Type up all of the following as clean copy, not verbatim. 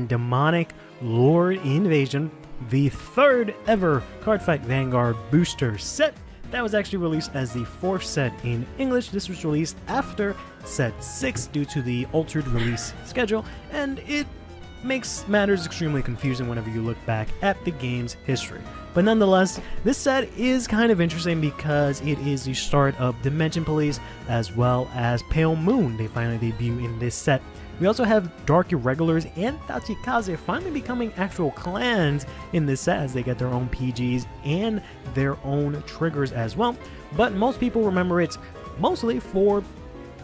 Demonic Lord Invasion, the third ever Cardfight Vanguard booster set. That was actually released as the 4th set in English. This was released after set 6 due to the altered release schedule, and it makes matters extremely confusing whenever you look back at the game's history. But nonetheless, this set is kind of interesting because it is the start of Dimension Police as well as Pale Moon. They finally debut in this set. We also have Dark Irregulars and Tachikaze finally becoming actual clans in this set as they get their own PGs and their own triggers as well. But most people remember it mostly for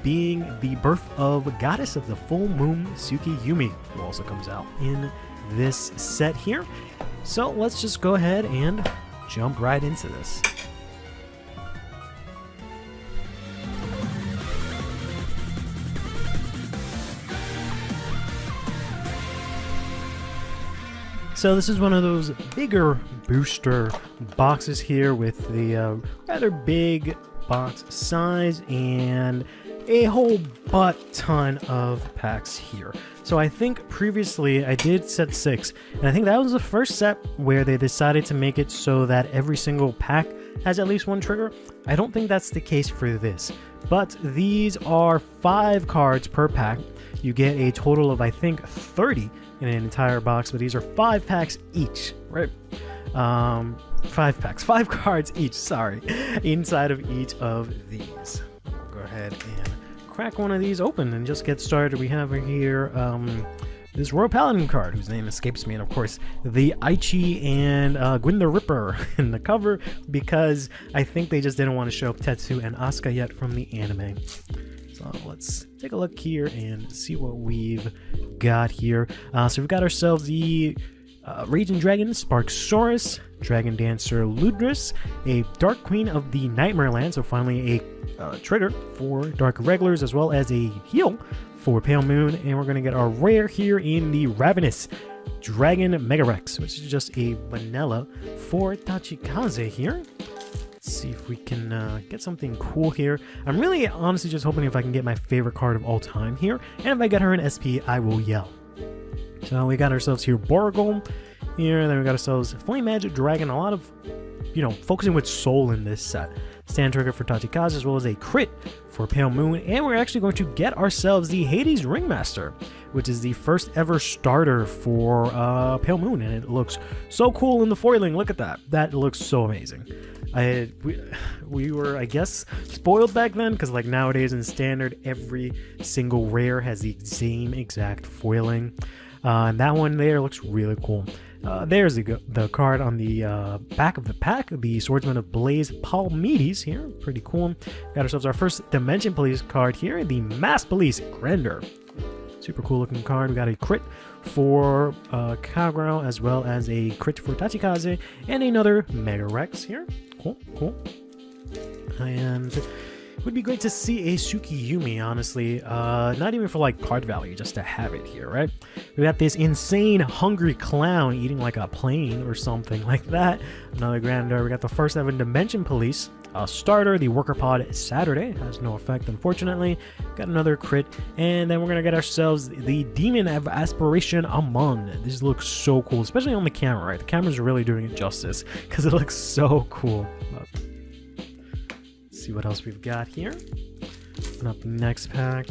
being the birth of Goddess of the Full Moon, Tsukiyumi, who also comes out in this set here. So let's just go ahead and jump right into this. So this is one of those bigger booster boxes here with the rather big box size and a whole ton of packs here. So I think previously I did set 6, and I think that was the first set where they decided to make it so that every single pack has at least one trigger. I don't think that's the case for this, but these are 5 cards per pack. You get a total of, I think, 30 in an entire box, but these are 5 packs each, right? 5 packs, 5 cards each, sorry, inside of each of these. I'll go ahead and crack one of these open and just get started. We have here this Royal Paladin card, whose name escapes me, and of course the Aichi and Gwyn the Ripper in the cover, because I think they just didn't want to show up Tetsu and Asuka yet from the anime. So let's take a look here and see what we've got here. So we've got ourselves the Raging Dragon Sparksaurus, Dragon Dancer Ludris, a Dark Queen of the Nightmare Land, so finally a trigger for Dark Irregulars, as well as a heal for Pale Moon, and we're going to get our rare here in the Ravenous Dragon Megarex, which is just a vanilla for Tachikaze here. Let's see if we can get something cool here. I'm really honestly just hoping if I can get my favorite card of all time here, and if I get her in SP, I will yell. So we got ourselves here Borgol here, and then we got ourselves Flame Magic Dragon, a lot of, you know, focusing with soul in this set. Stand trigger for Tachikaze, as well as a crit for Pale Moon, and we're actually going to get ourselves the Hades Ringmaster, which is the first ever starter for Pale Moon, and it looks so cool in the foiling. Look at that. That looks so amazing. We were, I guess, spoiled back then, because like nowadays in standard, every single rare has the same exact foiling. And that one there looks really cool. There's the card on the back of the pack, the Swordsman of Blaze Palmedes here. Pretty cool. Got ourselves our first Dimension Police card here, the Mass Police Grender. Super cool looking card. We got a crit for Kagurao, as well as a crit for Tachikaze, and another Mega Rex here. Cool, cool. And it would be great to see a Tsukiyumi, honestly. Not even for like card value, just to have it here, right? We got this insane hungry clown eating like a plane or something like that. Another Grandeur. We got the first ever Dimension Police starter, the Worker Pod Saturday. Has no effect, unfortunately. Got another crit. And then we're going to get ourselves the Demon of Aspiration Amon. This looks so cool, especially on the camera, right? The camera's really doing it justice because it looks so cool. See what else we've got here. Open up the next pack.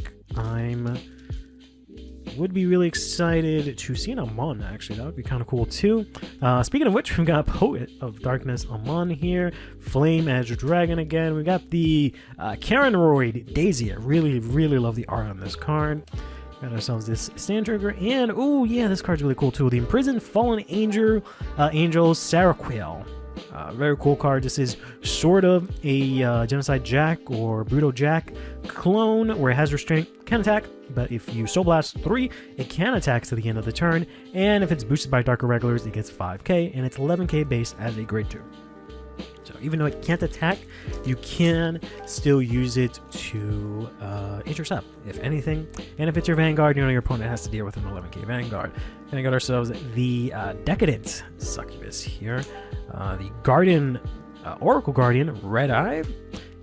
Would be really excited to see an Amon, actually. That would be kind of cool too. Speaking of which, we've got Poet of Darkness Amon here. Flame Edge Dragon again. We got the Karen Royd Daisy. I really love the art on this card. Got ourselves this Stand Trigger, and oh yeah, this card's really cool too. The Imprisoned Fallen Angel Saraquel. Very cool card. This is sort of a Genocide Jack or Brutal Jack clone where it has restraint, can attack, but if you Soul Blast 3, it can attack to the end of the turn, and if it's boosted by Dark Irregulars, it gets 5k, and it's 11k base as a grade 2. So even though it can't attack, you can still use it to intercept, if anything. And if it's your Vanguard, you know your opponent has to deal with an 11k Vanguard. Then we got ourselves the Decadent Succubus here. The Guardian, Oracle Guardian, Red Eye.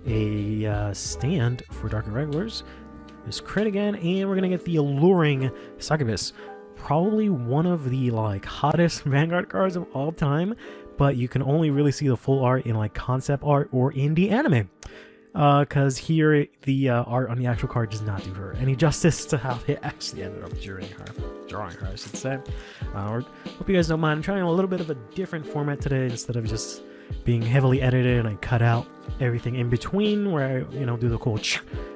A stand for Dark Irregulars. This crit again, and we're going to get the Alluring Succubus. probably one of the like hottest Vanguard cards of all time, but you can only really see the full art in like concept art or in the anime. Because here the art on the actual card does not do her any justice to how they actually ended up drawing her, I should say. Hope you guys don't mind. I'm trying a little bit of a different format today instead of just being heavily edited, and I cut out everything in between where I, do the cool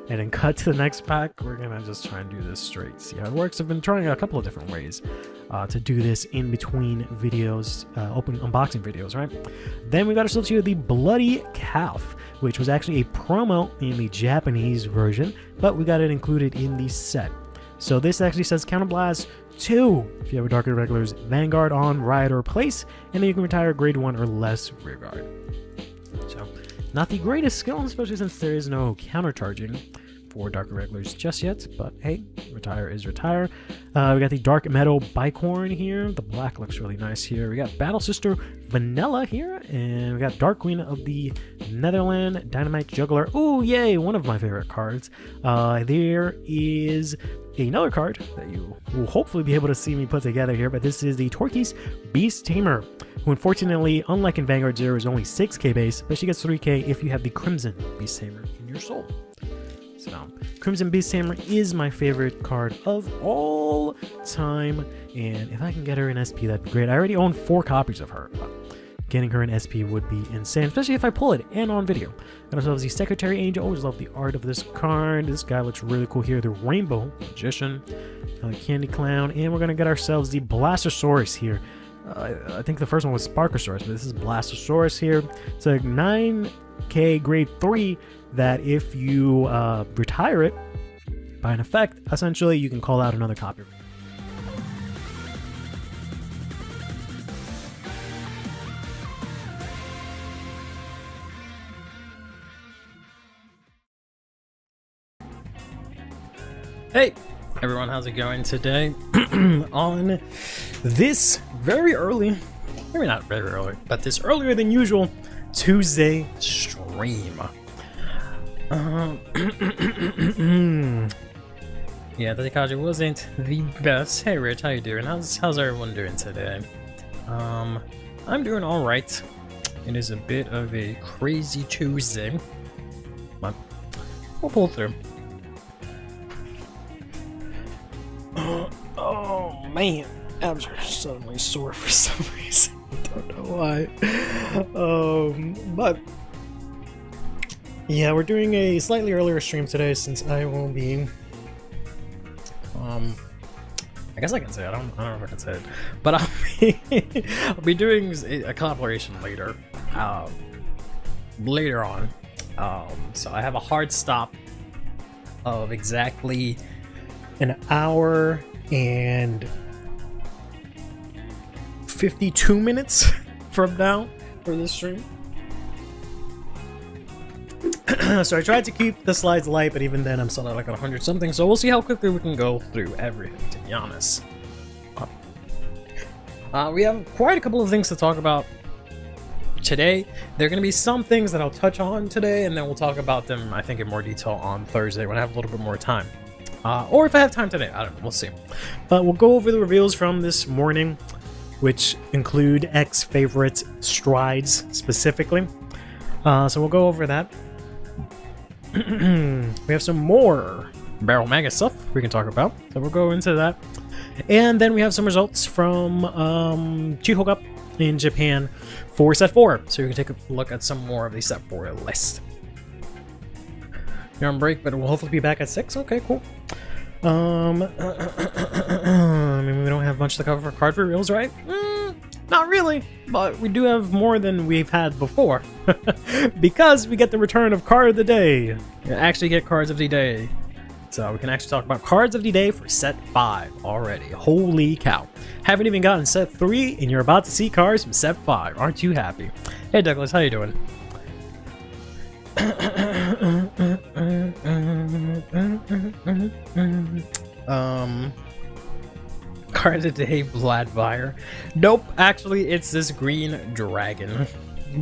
and then cut to the next pack. We're gonna just try and do this straight, see how it works. I've been trying a couple of different ways to do this in between videos, open unboxing videos, right? Then we got ourselves here the Bloody Calf, which was actually a promo in the Japanese version, but we got it included in the set. So this actually says Counterblast 2 if you have a Dark Irregular's Vanguard on ride or place, and then you can retire grade 1 or less rearguard. So not the greatest skill, especially since there is no countercharging for Dark Irregulars just yet, but hey, retire is retire. We got the Dark Metal Bicorn here. The black looks really nice here. We got Battle Sister Vanilla here, and we got Dark Queen of the Netherland, Dynamite Juggler. Oh yay, one of my favorite cards. There is another card that you will hopefully be able to see me put together here, but this is the Torquis Beast Tamer, who unfortunately, unlike in Vanguard 0, is only 6k base, but she gets 3k if you have the Crimson Beast Tamer in your soul. So, Crimson Beast Tamer is my favorite card of all time, and if I can get her in SP, that'd be great. I already own 4 copies of her, but getting her in SP would be insane, especially if I pull it and on video. And ourselves the Secretary Angel. Always love the art of this card. This guy looks really cool here. The Rainbow Magician, Candy Clown, and we're gonna get ourselves the Blastosaurus here. I think the first one was Sparkosaurus, but this is Blastosaurus here. It's a 9k grade 3 that if you retire it by an effect, essentially you can call out another copy. Hey everyone, how's it going today? On this very early, maybe not very early, but this earlier than usual Tuesday stream. Yeah, the Kaji wasn't the best. Hey Rich, how you doing? How's everyone doing today? I'm doing all right. It is a bit of a crazy Tuesday, but we'll pull through. Oh man, abs are suddenly sore for some reason. I don't know why. But yeah, we're doing a slightly earlier stream today since I will be I guess I can say it. I don't know if I can say it, but I'll be doing a collaboration later on. So I have a hard stop of exactly an hour and 52 minutes from now for this stream. So I tried to keep the slides light, but even then I'm still at like 100 something, so we'll see how quickly we can go through everything, to be honest. We have quite a couple of things to talk about today. There are going to be some things that I'll touch on today, and then we'll talk about them, I think, in more detail on Thursday when I have a little bit more time. Or if I have time today, I don't know, we'll see. But we'll go over the reveals from this morning, which include X favorite strides specifically. So we'll go over that. We have some more Barrel Maga stuff we can talk about, so we'll go into that. And then we have some results from Chiho Cup in Japan for Set 4, so you can take a look at some more of the Set 4 list. You're on break, but we'll hopefully be back at 6. Okay, cool. I mean, we don't have much to cover for card reveals, right? Not really, but we do have more than we've had before. Because we get the return of Card of the Day. We actually get Cards of the Day. So we can actually talk about Cards of the Day for Set 5 already. Holy cow. Haven't even gotten Set 3, and you're about to see cards from Set 5. Aren't you happy? Hey Douglas, how you doing? Card of the Day, Bloodfire. Nope, actually it's this green dragon.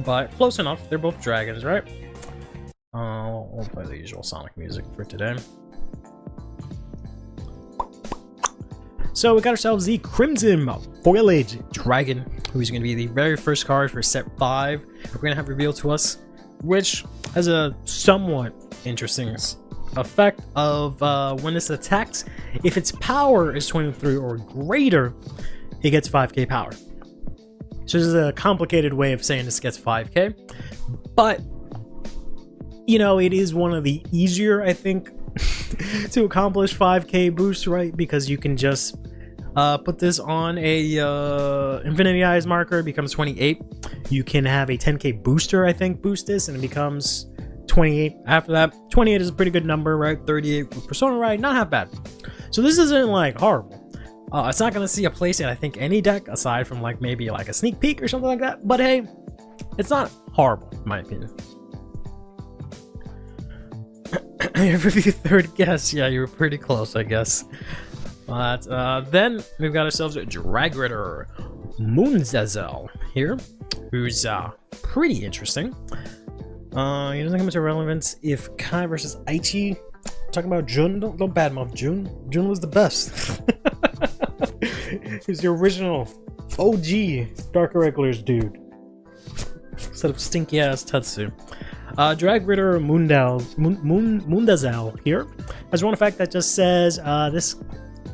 But close enough, they're both dragons, right? We'll play the usual Sonic music for today. So we got ourselves the Crimson Foliage Dragon, who's going to be the very first card for set 5. We're going to have revealed to us, which has a somewhat interesting effect of when this attacks, if its power is 23 or greater, it gets 5k power. So this is a complicated way of saying this gets 5k, but you know, it is one of the easier, I think, to accomplish 5k boost, right? Because you can just put this on a Infinity Eyes marker, it becomes 28. You can have a 10k booster, I think, boost this, and it becomes 28 after that. 28 is a pretty good number, right? 38 with Persona Ride, not half bad. So this isn't like horrible. It's not going to see a place in, I think, any deck aside from like maybe like a sneak peek or something like that. But hey, it's not horrible in my opinion. For the third guess, yeah, you were pretty close, I guess. But then we've got ourselves a Drag Ritter Moonzazel here, who's pretty interesting. He doesn't come into relevance if Kai versus Aichi. Talking about Jun, don't badmouth Jun. Jun was the best. He's the original OG Dark Irregulars dude, instead of stinky ass Tetsu. Drag Ritter Moondazel here has one effect that just says this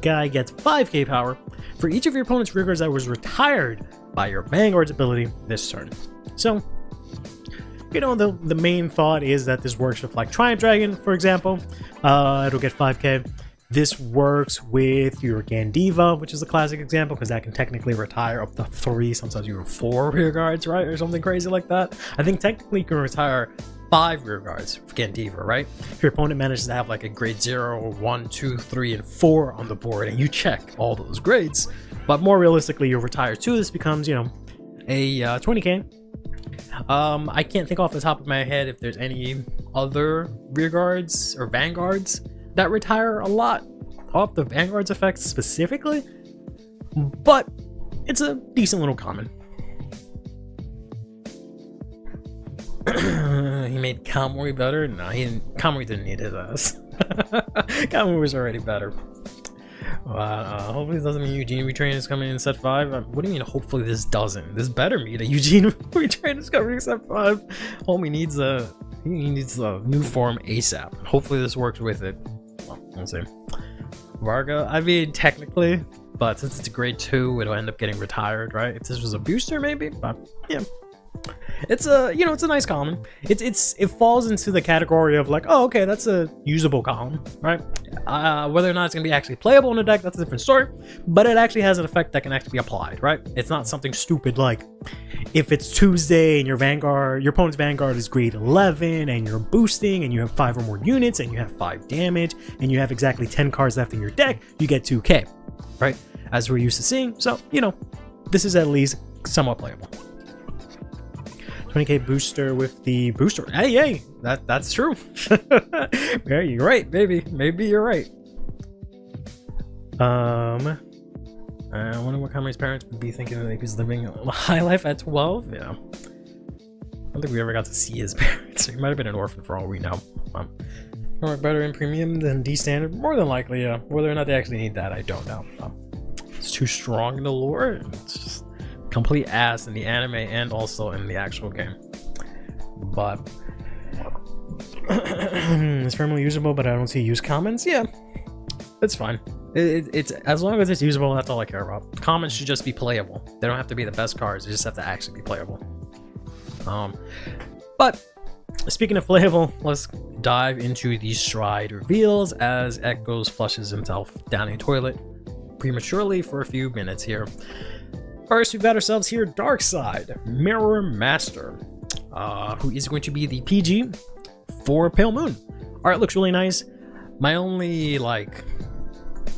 guy gets 5k power for each of your opponent's rear guards that was retired by your Vanguard's ability this turn. So, you know, the main thought is that this works with like Triumph Dragon, for example. It'll get 5k. This works with your Gandiva, which is a classic example, because that can technically retire up to 3, sometimes even 4 rear guards, right? Or something crazy like that. I think technically you can retire 5 rear guards for Gandiva, right? If your opponent manages to have like a grade 0, 1, 2, 3, and 4 on the board, and you check all those grades, but more realistically, you retire 2, this becomes, you know, a 20k. I can't think off the top of my head if there's any other rear guards or vanguards that retire a lot off the Vanguard's effects specifically, but it's a decent little common. He made Kamui better? No, he didn't. Kamui didn't need his ass. Kamui was already better. Hopefully this doesn't mean Eugene Retrain is coming in set 5. What do you mean hopefully this doesn't? This better mean that Eugene Retrain is coming in set 5. Homie needs a new form ASAP. Hopefully this works with it. Well, we'll see. Varga, I mean technically, but since it's a grade 2, it'll end up getting retired, right? If this was a booster maybe, but yeah. It's a, you know, it's a nice column. It falls into the category of like, oh, okay, that's a usable column, right? Whether or not it's gonna be actually playable in the deck, that's a different story. But it actually has an effect that can actually be applied, right? It's not something stupid like if it's Tuesday and your opponent's Vanguard is grade 11 and you're boosting and you have 5 or more units and you have 5 damage and you have exactly 10 cards left in your deck, you get 2k, right? As we're used to seeing. So, you know, this is at least somewhat playable. 20k booster with the booster. Hey, that's true. Yeah, you're right, maybe you're right. I wonder what Kami's parents would be thinking if he's living a high life at 12. Yeah, I don't think we ever got to see his parents. He might have been an orphan for all we know. Better in premium than D standard, more than likely. Yeah, whether or not they actually need that, I don't know. It's too strong in the lore. It's just complete ass in the anime and also in the actual game. But it's firmly usable, but I don't see use commons. Yeah, it's fine. It's as long as it's usable, that's all I care about. Commons should just be playable. They don't have to be the best cards, they just have to actually be playable. But speaking of playable, let's dive into the Stride reveals as Echoes flushes himself down a toilet prematurely for a few minutes here. First, we've got ourselves here Darkside Mirror Master, who is going to be the PG for Pale Moon. Art looks really nice. My only like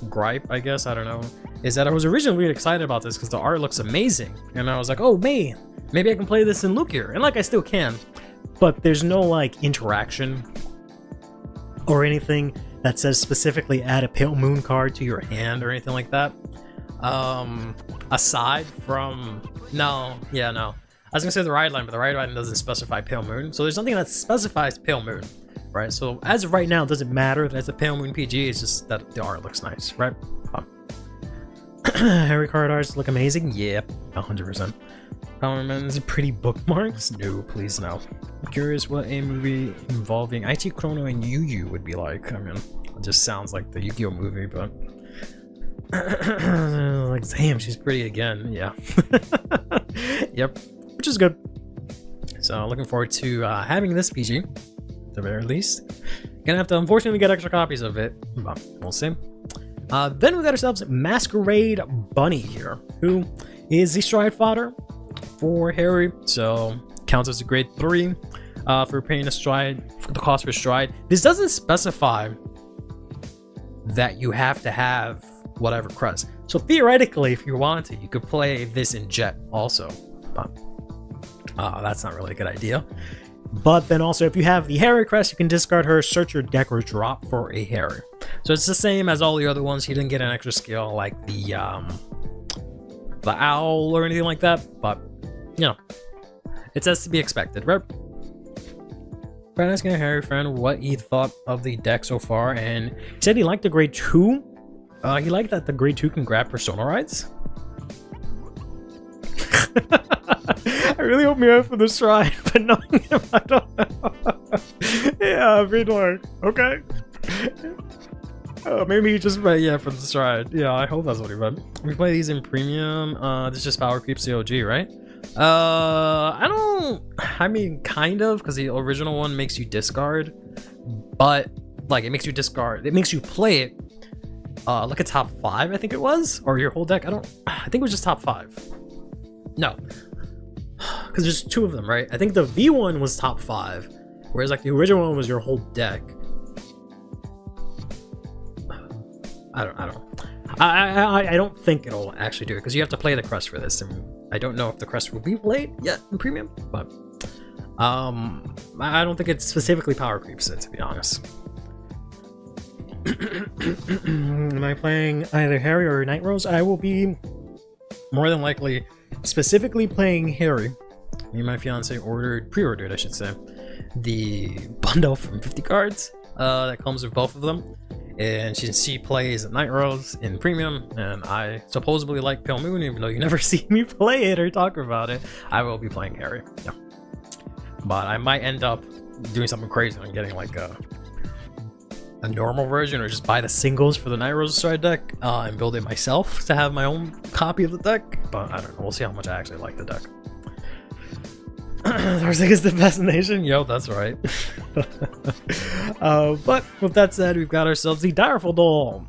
gripe, I guess, I don't know, is that I was originally really excited about this because the art looks amazing, and I was like, oh man, maybe I can play this in Lugia, and like I still can, but there's no like interaction or anything that says specifically add a Pale Moon card to your hand or anything like that. Aside from no. I was gonna say the ride line, but the ride line doesn't specify Pale Moon, so there's nothing that specifies Pale Moon, right? So as of right now, it doesn't matter that it's a Pale Moon PG. It's just that the art looks nice, right? Harry card arts look amazing. Yep, 100%. Powerman's pretty bookmarks. No, please no. I'm curious what a movie involving IT Chrono and Yu would be like. I mean, it just sounds like the Yu-Gi-Oh movie, but like, damn, she's pretty again. Yeah. Yep, which is good. So looking forward to having this PG, at the very least. Gonna have to unfortunately get extra copies of it, but we'll see. Then we got ourselves Masquerade Bunny here, who is the stride fodder for Harry, so counts as a grade 3 for paying a stride, for the cost per stride. This doesn't specify that you have to have whatever crest. So theoretically, if you wanted to, you could play this in Jet also, but that's not really a good idea. But then also, if you have the Harry crest, you can discard her, search your deck, or drop for a Harry. So it's the same as all the other ones. He didn't get an extra skill like the owl or anything like that, but you know, it's as to be expected, right? Friend asking a Harry friend what he thought of the deck so far, and he said he liked the grade 2. He liked that the grade 2 can grab persona rides. I really hope me out for this try, but knowing him, I don't know. Yeah, I mean, like, okay. Maybe he just read, yeah, for the stride. Yeah, I hope that's what he read. We play these in premium. This is just power creep COG, right? I mean, kind of, because the original one makes you discard, but like, it makes you discard, it makes you play it like a top 5, I think it was, or your whole deck. I think it was just top 5. No, because there's 2 of them, right? I think the V1 was top 5, whereas like the original one was your whole deck. I don't think it'll actually do it, because you have to play the crest for this, and I don't know if the crest will be played yet in premium, but I don't think it specifically power creeps it, to be honest. Am I playing either Harry or Night Rose? I will be more than likely specifically playing Harry. Me and my fiance pre-ordered, I should say, the bundle from 50 cards that comes with both of them. And she plays Night Rose in premium, and I supposedly like Pale Moon, even though you never see me play it or talk about it. I will be playing Harry, yeah. But I might end up doing something crazy and getting like a normal version, or just buy the singles for the Night Rose stride deck and build it myself to have my own copy of the deck. But I don't know, we'll see how much I actually like the deck. Thursday is the best nation. Yo, that's right. But with that said, we've got ourselves the Direful Doll,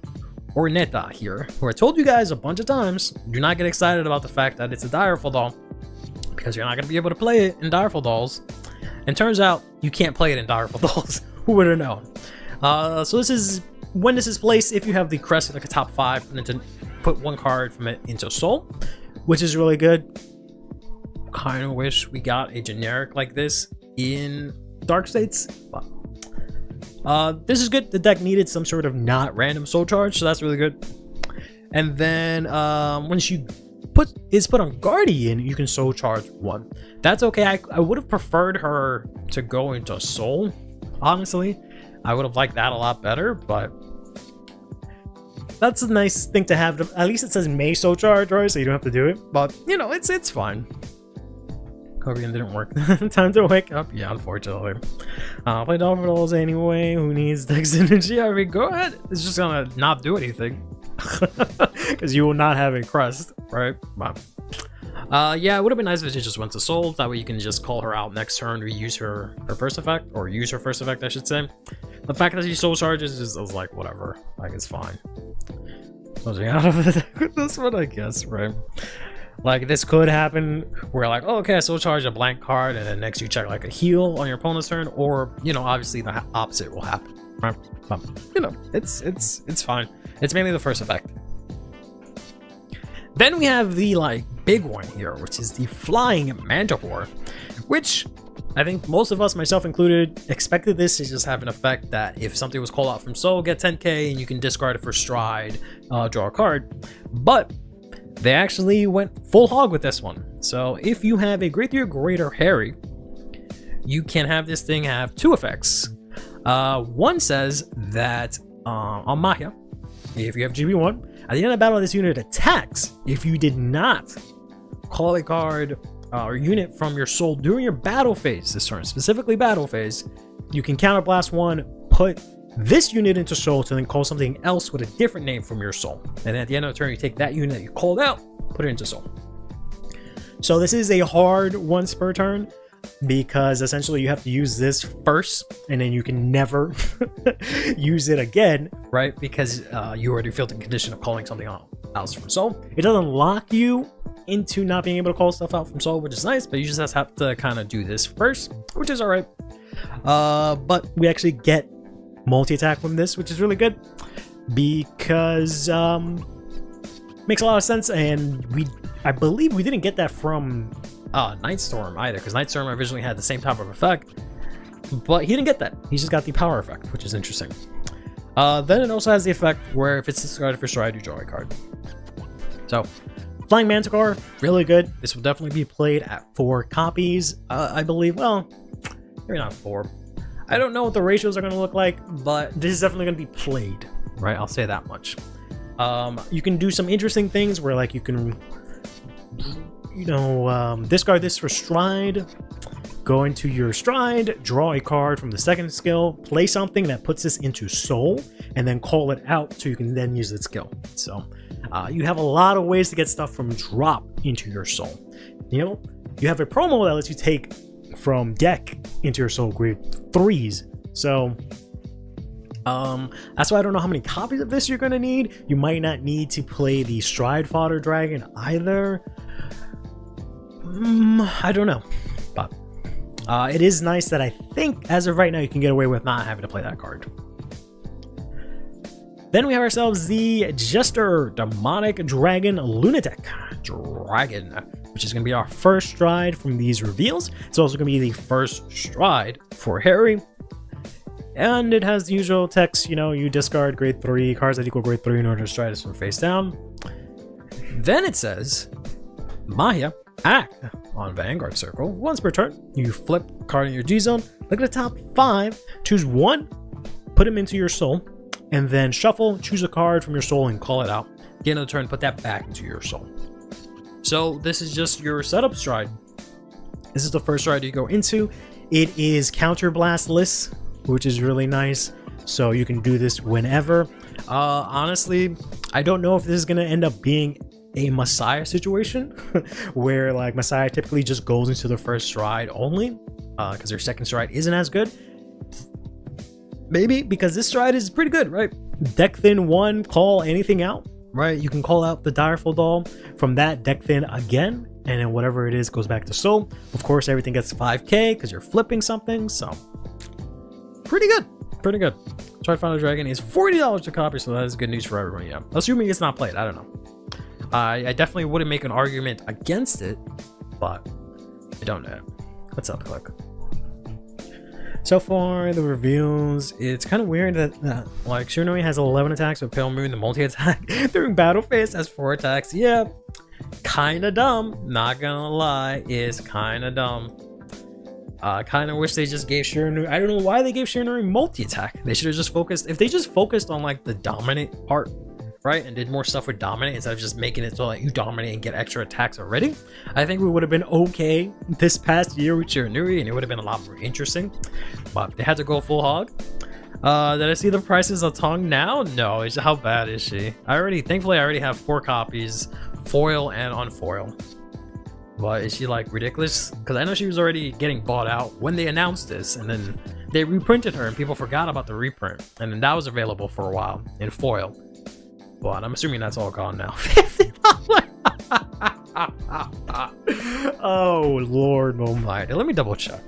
or Neta here, who I told you guys a bunch of times, do not get excited about the fact that it's a Direful Doll, because you're not going to be able to play it in Direful Dolls. And turns out you can't play it in Direful Dolls. Who would have known? So this is when this is placed, if you have the crest in like a top 5, and then to put 1 card from it into Soul, which is really good. Kind of wish we got a generic like this in Dark States, but this is good. The deck needed some sort of not random soul charge, so that's really good. And then when she is put on Guardian, you can soul charge 1. That's okay. I would have preferred her to go into Soul, honestly. I would have liked that a lot better, but that's a nice thing to have. At least it says May soul charge, right? So you don't have to do it, but you know, it's fine. Guardian didn't work. Time to wake up. Yeah, unfortunately. Play Dolphin Dolls anyway. Who needs Dex Energy? I mean, go ahead. It's just gonna not do anything. Because you will not have a crest, right? But yeah, it would have been nice if she just went to Soul. That way you can just call her out next turn, reuse her first effect, or use her first effect, I should say. The fact that she soul charges is like, whatever. Like, it's fine. Closing out of the deck with this one, I guess, right? Like, this could happen where, like, oh, okay, I soul charge a blank card, and then next you check like a heal on your opponent's turn, or, you know, obviously the opposite will happen, right? But, you know, it's fine. It's mainly the first effect. Then we have the like big one here, which is the Flying Manticore, which I think most of us, myself included, expected this to just have an effect that if something was called out from Soul, get 10k, and you can discard it for stride, draw a card. But they actually went full hog with this one. So if you have a grade 3 or greater Harry, you can have this thing have 2 effects. One says that on Mahia, if you have GB1, At the end of the battle, this unit attacks if you did not call a card or unit from your soul during your battle phase this turn, specifically battle phase. You can counterblast one, put this unit into soul to then call something else with a different name from your soul. And at the end of the turn, you take that unit that you called out, put it into soul. So this is a hard once per turn because essentially you have to use this first and then you can never use it again, right? Because you already feel the condition of calling something else from soul. It doesn't lock you into not being able to call stuff out from soul, which is nice, but you just have to kind of do this first, which is all right. But we actually get multi-attack from this, which is really good because makes a lot of sense. And I believe we didn't get that from Nightstorm either, because Nightstorm originally had the same type of effect, but he didn't get that. He just got the power effect, which is interesting. Then it also has the effect where if it's discarded for stride, you draw a card. So Flying Manticore, really good. This will definitely be played at 4 copies, I believe. Well, maybe not 4. I don't know what the ratios are going to look like, but this is definitely going to be played, right? I'll say that much. You can do some interesting things where, like, you can, discard this for stride, go into your stride, draw a card from the second skill, play something that puts this into soul, and then call it out so you can then use its skill. So you have a lot of ways to get stuff from drop into your soul. You have a promo that lets you take from deck into your soul grade 3s. So that's why I don't know how many copies of this you're going to need. You might not need to play the Stride Fodder Dragon either. I don't know, but it is nice that I think as of right now you can get away with not having to play that card. Then we have ourselves the Jester Demonic Dragon Lunatic Dragon, which is going to be our first stride from these reveals. It's also going to be the first stride for Harry. And it has the usual text, you discard grade 3, cards that equal grade 3 in order to stride us from face down. Then it says, Maya, act on Vanguard Circle. Once per turn, you flip a card in your G-Zone, look at the top 5, choose 1, put them into your soul, and then shuffle, choose a card from your soul and call it out. At the end of the turn, put that back into your soul. So this is just your setup stride. This is the first stride you go into. It is counterblastless, which is really nice. So you can do this whenever. Honestly, I don't know if this is going to end up being a Messiah situation where like Messiah typically just goes into the first stride only because their second stride isn't as good. Maybe because this stride is pretty good, right? Deck thin 1, call anything out, right? You can call out the Direful Doll from that deck thin again, and then whatever it is goes back to soul. Of course, everything gets 5k because you're flipping something, so pretty good. Stride Fodder Dragon is $40 a copy, so that is good news for everyone. Yeah, assuming it's not played. I don't know. I definitely wouldn't make an argument against it, but I don't know. Let's up click. So far, the reveals, it's kind of weird that like Shiranui has 11 attacks with Pale Moon, the multi-attack during battle phase has 4 attacks. Yeah, kind of dumb. Not gonna lie, is kind of dumb. Kind of wish they just gave Shiranui. I don't know why they gave Shiranui multi-attack. They should have just focused. If they just focused on like the dominant part, right, and did more stuff with dominate instead of just making it so like you dominate and get extra attacks already, I think we would have been okay this past year with Shiranui, and it would have been a lot more interesting. But they had to go full hog. Did I see the prices of Tongue now? No. It's how bad is she? Thankfully, I already have 4 copies, foil and unfoil. But is she like ridiculous? Because I know she was already getting bought out when they announced this, and then they reprinted her, and people forgot about the reprint, and then that was available for a while in foil. But I'm assuming that's all gone now. $50. Oh Lord Almighty! Let me double check.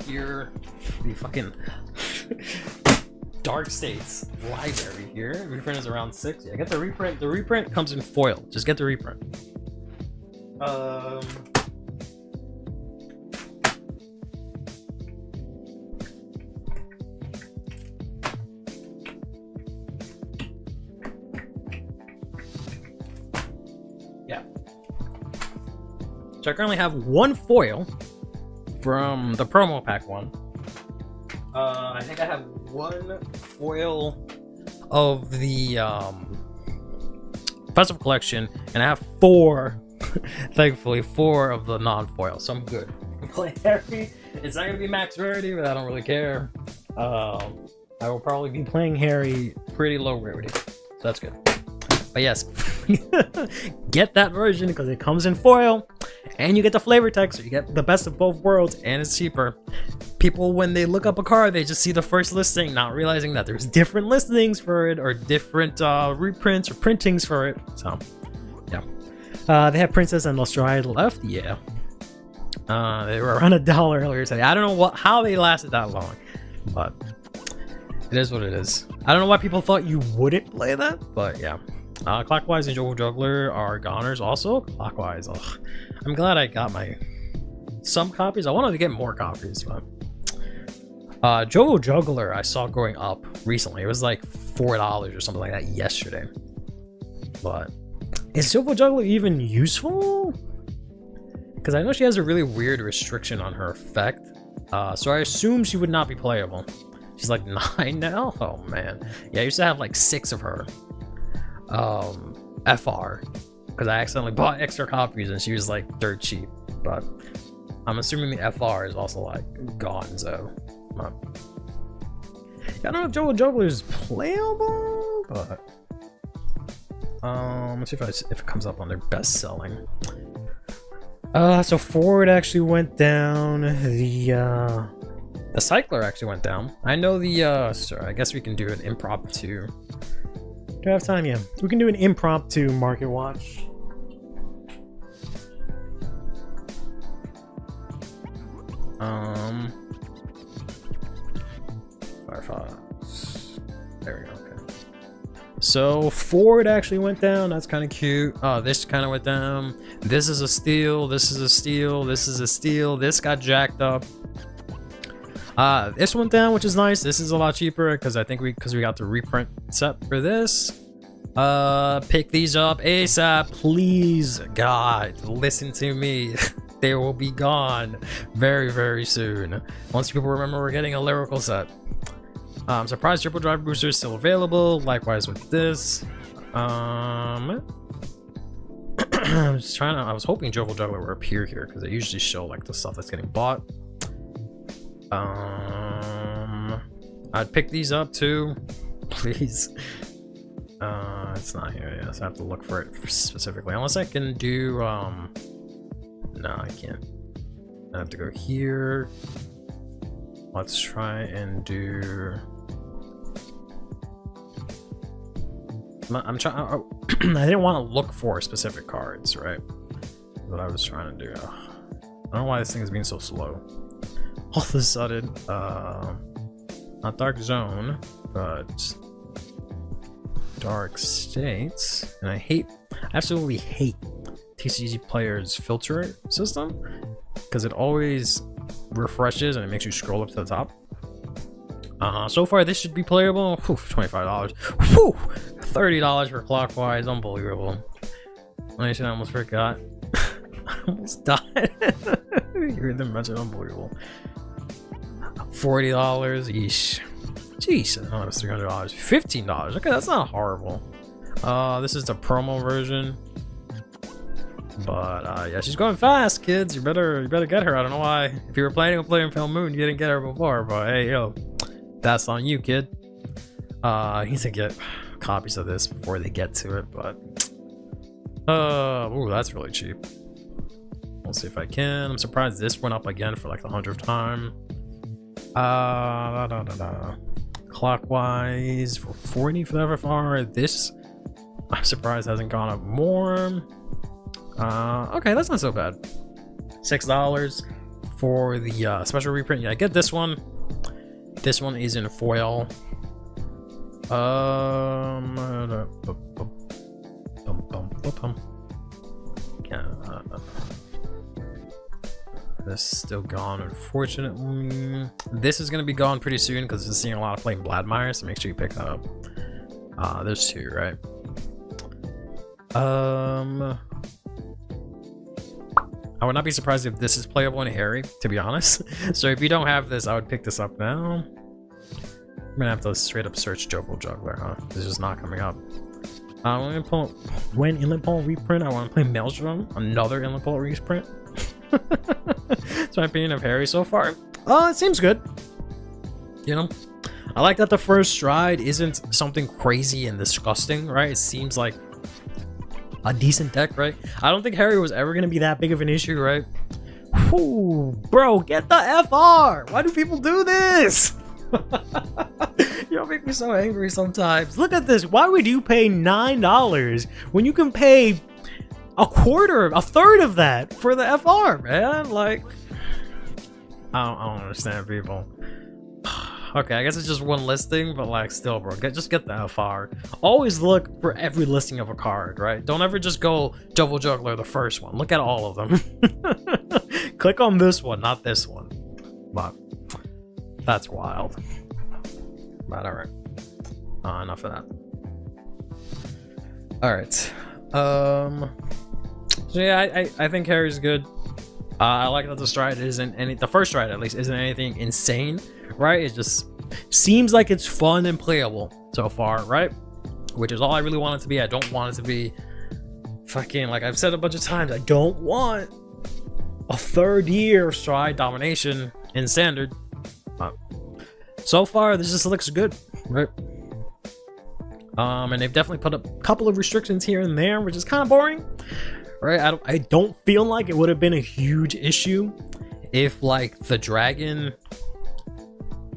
Here, the fucking Dark States library here. Reprint is around 6. Yeah, get the reprint. The reprint comes in foil. Just get the reprint. Yeah. So I currently have 1 foil from the promo pack one. I think I have one foil of the Festival Collection, and I have 4, thankfully, 4 of the non-foil, so I'm good. I'm playing Harry. It's not gonna be max rarity, but I don't really care. I will probably be playing Harry pretty low rarity, so that's good. But yes, get that version because it comes in foil, and you get the flavor text, so you get the best of both worlds, and it's cheaper. People, when they look up a card, they just see the first listing, not realizing that there's different listings for it, or different reprints or printings for it. So, yeah. They have Princess and Lestrade left. Yeah. They were around $1 earlier today. I don't know how they lasted that long, but it is what it is. I don't know why people thought you wouldn't play that, but yeah. Clockwise and Joe Juggler are goners also. Clockwise. Ugh. I'm glad I got some copies. I wanted to get more copies, but Joe Juggler I saw going up recently. It was like $4 or something like that yesterday. But is Joe Juggler even useful? Because I know she has a really weird restriction on her effect. So I assume she would not be playable. She's like 9 now? Oh man. Yeah, I used to have like 6 of her. FR. Because I accidentally bought extra copies and she was like dirt cheap. But I'm assuming the FR is also like gone, so. Yeah, I don't know if Joe Juggler is playable, but. Let's see if it comes up on their best selling. So Ford actually went down. The Cycler actually went down. I know the sorry, I guess we can do an impromptu. Do I have time? Yeah, we can do an impromptu market watch. Firefox. There we go. Okay. So Ford actually went down. That's kind of cute. This kind of went down. This is a steal. This is a steal. This is a steal. This got jacked up. This went down, which is nice. This is a lot cheaper because I think we got the reprint set for this. Pick these up ASAP, please. God, listen to me. They will be gone very, very soon. Once people remember we're getting a lyrical set. I'm surprised Triple Drive Booster is still available. Likewise with this. I was hoping Triple Juggler would appear here because they usually show like the stuff that's getting bought. I'd pick these up too, please. It's not here. Yes, I have to look for it specifically. Unless I can do. No, I can't. I have to go here. Let's try and do. I'm trying. Oh, I didn't want to look for specific cards, right? What I was trying to do. I don't know why this thing is being so slow. All of a sudden, not Dark Zone, but Dark States, and I absolutely hate TCG Player's filter system because it always refreshes and it makes you scroll up to the top. So far this should be playable. Whew, $25. Whew, $30 for Clockwise. Unbelievable. I almost forgot. I almost died. You heard them mention unbelievable. $40. Yeesh. Jeez, I know it was $300. $15. Okay, that's not horrible. This is the promo version. But yeah, she's going fast, kids. You better get her. I don't know why. If you were planning on playing Pale Moon, you didn't get her before. But hey, yo, that's on you, kid. You need to get copies of this before they get to it. But ooh, that's really cheap. We'll see if I can. I'm surprised this went up again for like the 100th time. Clockwise for 40 for the FFR. This, I'm surprised hasn't gone up more. Okay, that's not so bad. $6 for the special reprint. Yeah, I get this one. This one is in foil. This is still gone, unfortunately. This is gonna be gone pretty soon because it's seeing a lot of Flame Bladmire, so make sure you pick that up. There's 2, right? I would not be surprised if this is playable in Harry, to be honest. So if you don't have this, I would pick this up now. I'm gonna have to straight up search Jovo Juggler, huh? This is not coming up. When Inlet Pole reprint, I want to play Maelstrom, another Inlet Pole reprint. That's my opinion of Harry so far. Oh, it seems good. You know, I like that the first stride isn't something crazy and disgusting, right? It seems like a decent deck, right? I don't think Harry was ever gonna be that big of an issue, right? Whew, bro, get the FR! Why do people do this? You don't make me so angry sometimes. Look at this. Why would you pay $9 when you can pay a third of that for the FR, man? Like, I don't understand people. Okay, I guess it's just one listing, but like, still, bro, just get the FR. Always look for every listing of a card, right? Don't ever just go Jovo Juggler, the first one. Look at all of them. Click on this one, not this one. But that's wild. But all right, enough of that. All right. So yeah, I think Harry's good. I like that the stride isn't the first stride at least isn't anything insane, right? It just seems like it's fun and playable so far, right? Which is all I really want it to be. I don't want it to be fucking, like I've said a bunch of times, I don't want a third year stride domination in standard. So far, this just looks good, right? And they've definitely put a couple of restrictions here and there, which is kind of boring, right? I don't feel like it would have been a huge issue if like the dragon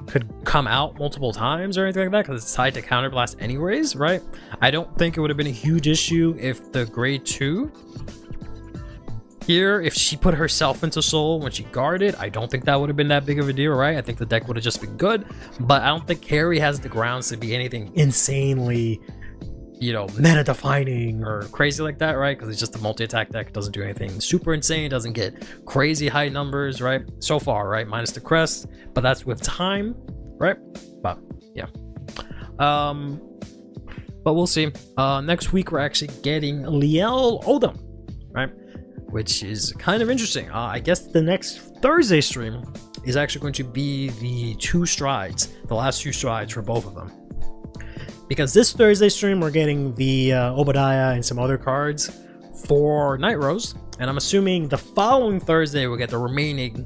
could come out multiple times or anything like that, because it's tied to counterblast anyways, right? I don't think it would have been a huge issue if the grade 2 here, if she put herself into soul when she guarded, I don't think that would have been that big of a deal, right? I think the deck would have just been good, but I don't think Harry has the grounds to be anything insanely, you know, meta defining or crazy like that, right? Because it's just a multi-attack deck. It doesn't do anything super insane. It doesn't get crazy high numbers, right? So far, right? Minus the crest, but that's with time, right? But yeah. But we'll see. Next week we're actually getting Liel Odom, right? Which is kind of interesting. I guess the next Thursday stream is actually going to be the the last two strides for both of them. Because this Thursday stream, we're getting the Obadiah and some other cards for Night Rose. And I'm assuming the following Thursday, we'll get the remaining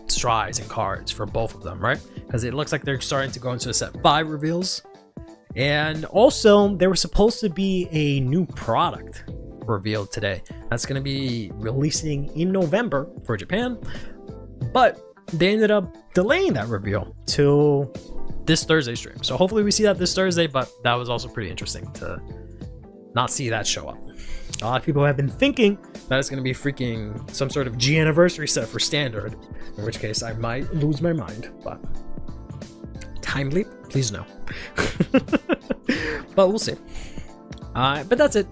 strides and cards for both of them, right? Because it looks like they're starting to go into set 5 reveals. And also, there was supposed to be a new product revealed today that's going to be releasing in November for Japan, but they ended up delaying that reveal till this Thursday stream. So hopefully we see that this Thursday, but that was also pretty interesting to not see that show up. A lot of people have been thinking that it's going to be freaking some sort of G anniversary set for standard, in which case I might lose my mind, but time leap, please no. But we'll see. But that's it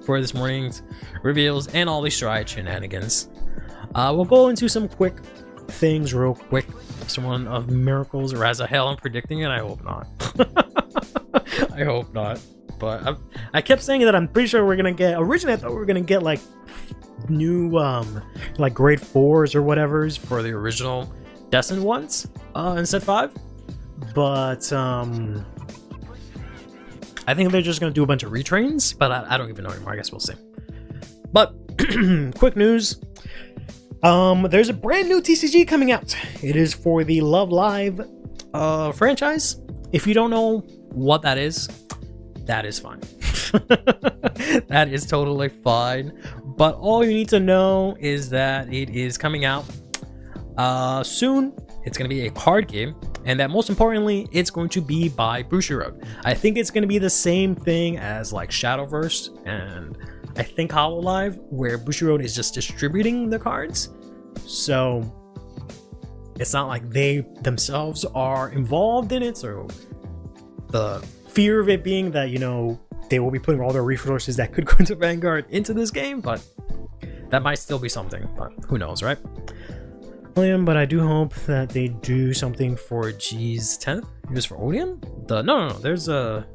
for this morning's reveals and all these stride shenanigans. We'll go into some quick things real quick. Someone of miracles or as a hell I'm predicting it. I hope not. I hope not. But I kept saying that I'm pretty sure we're gonna get. Originally, I thought we were gonna get like new like grade 4s or whatever's for the original Destined ones in set 5. But I think they're just going to do a bunch of retrains, but I don't even know anymore. I guess we'll see. But quick news. There's a brand new TCG coming out. It is for the Love Live franchise. If you don't know what that is fine. That is totally fine. But all you need to know is that it is coming out soon. It's going to be a card game. And that most importantly, it's going to be by Bushiroad. I think it's going to be the same thing as like Shadowverse and I think HoloLive, where Bushiroad is just distributing the cards. So it's not like they themselves are involved in it. So the fear of it being that, you know, they will be putting all their resources that could go into Vanguard into this game, but that might still be something, but who knows, right? But I do hope that they do something for G's 10th. It was for Odeon? No. There's a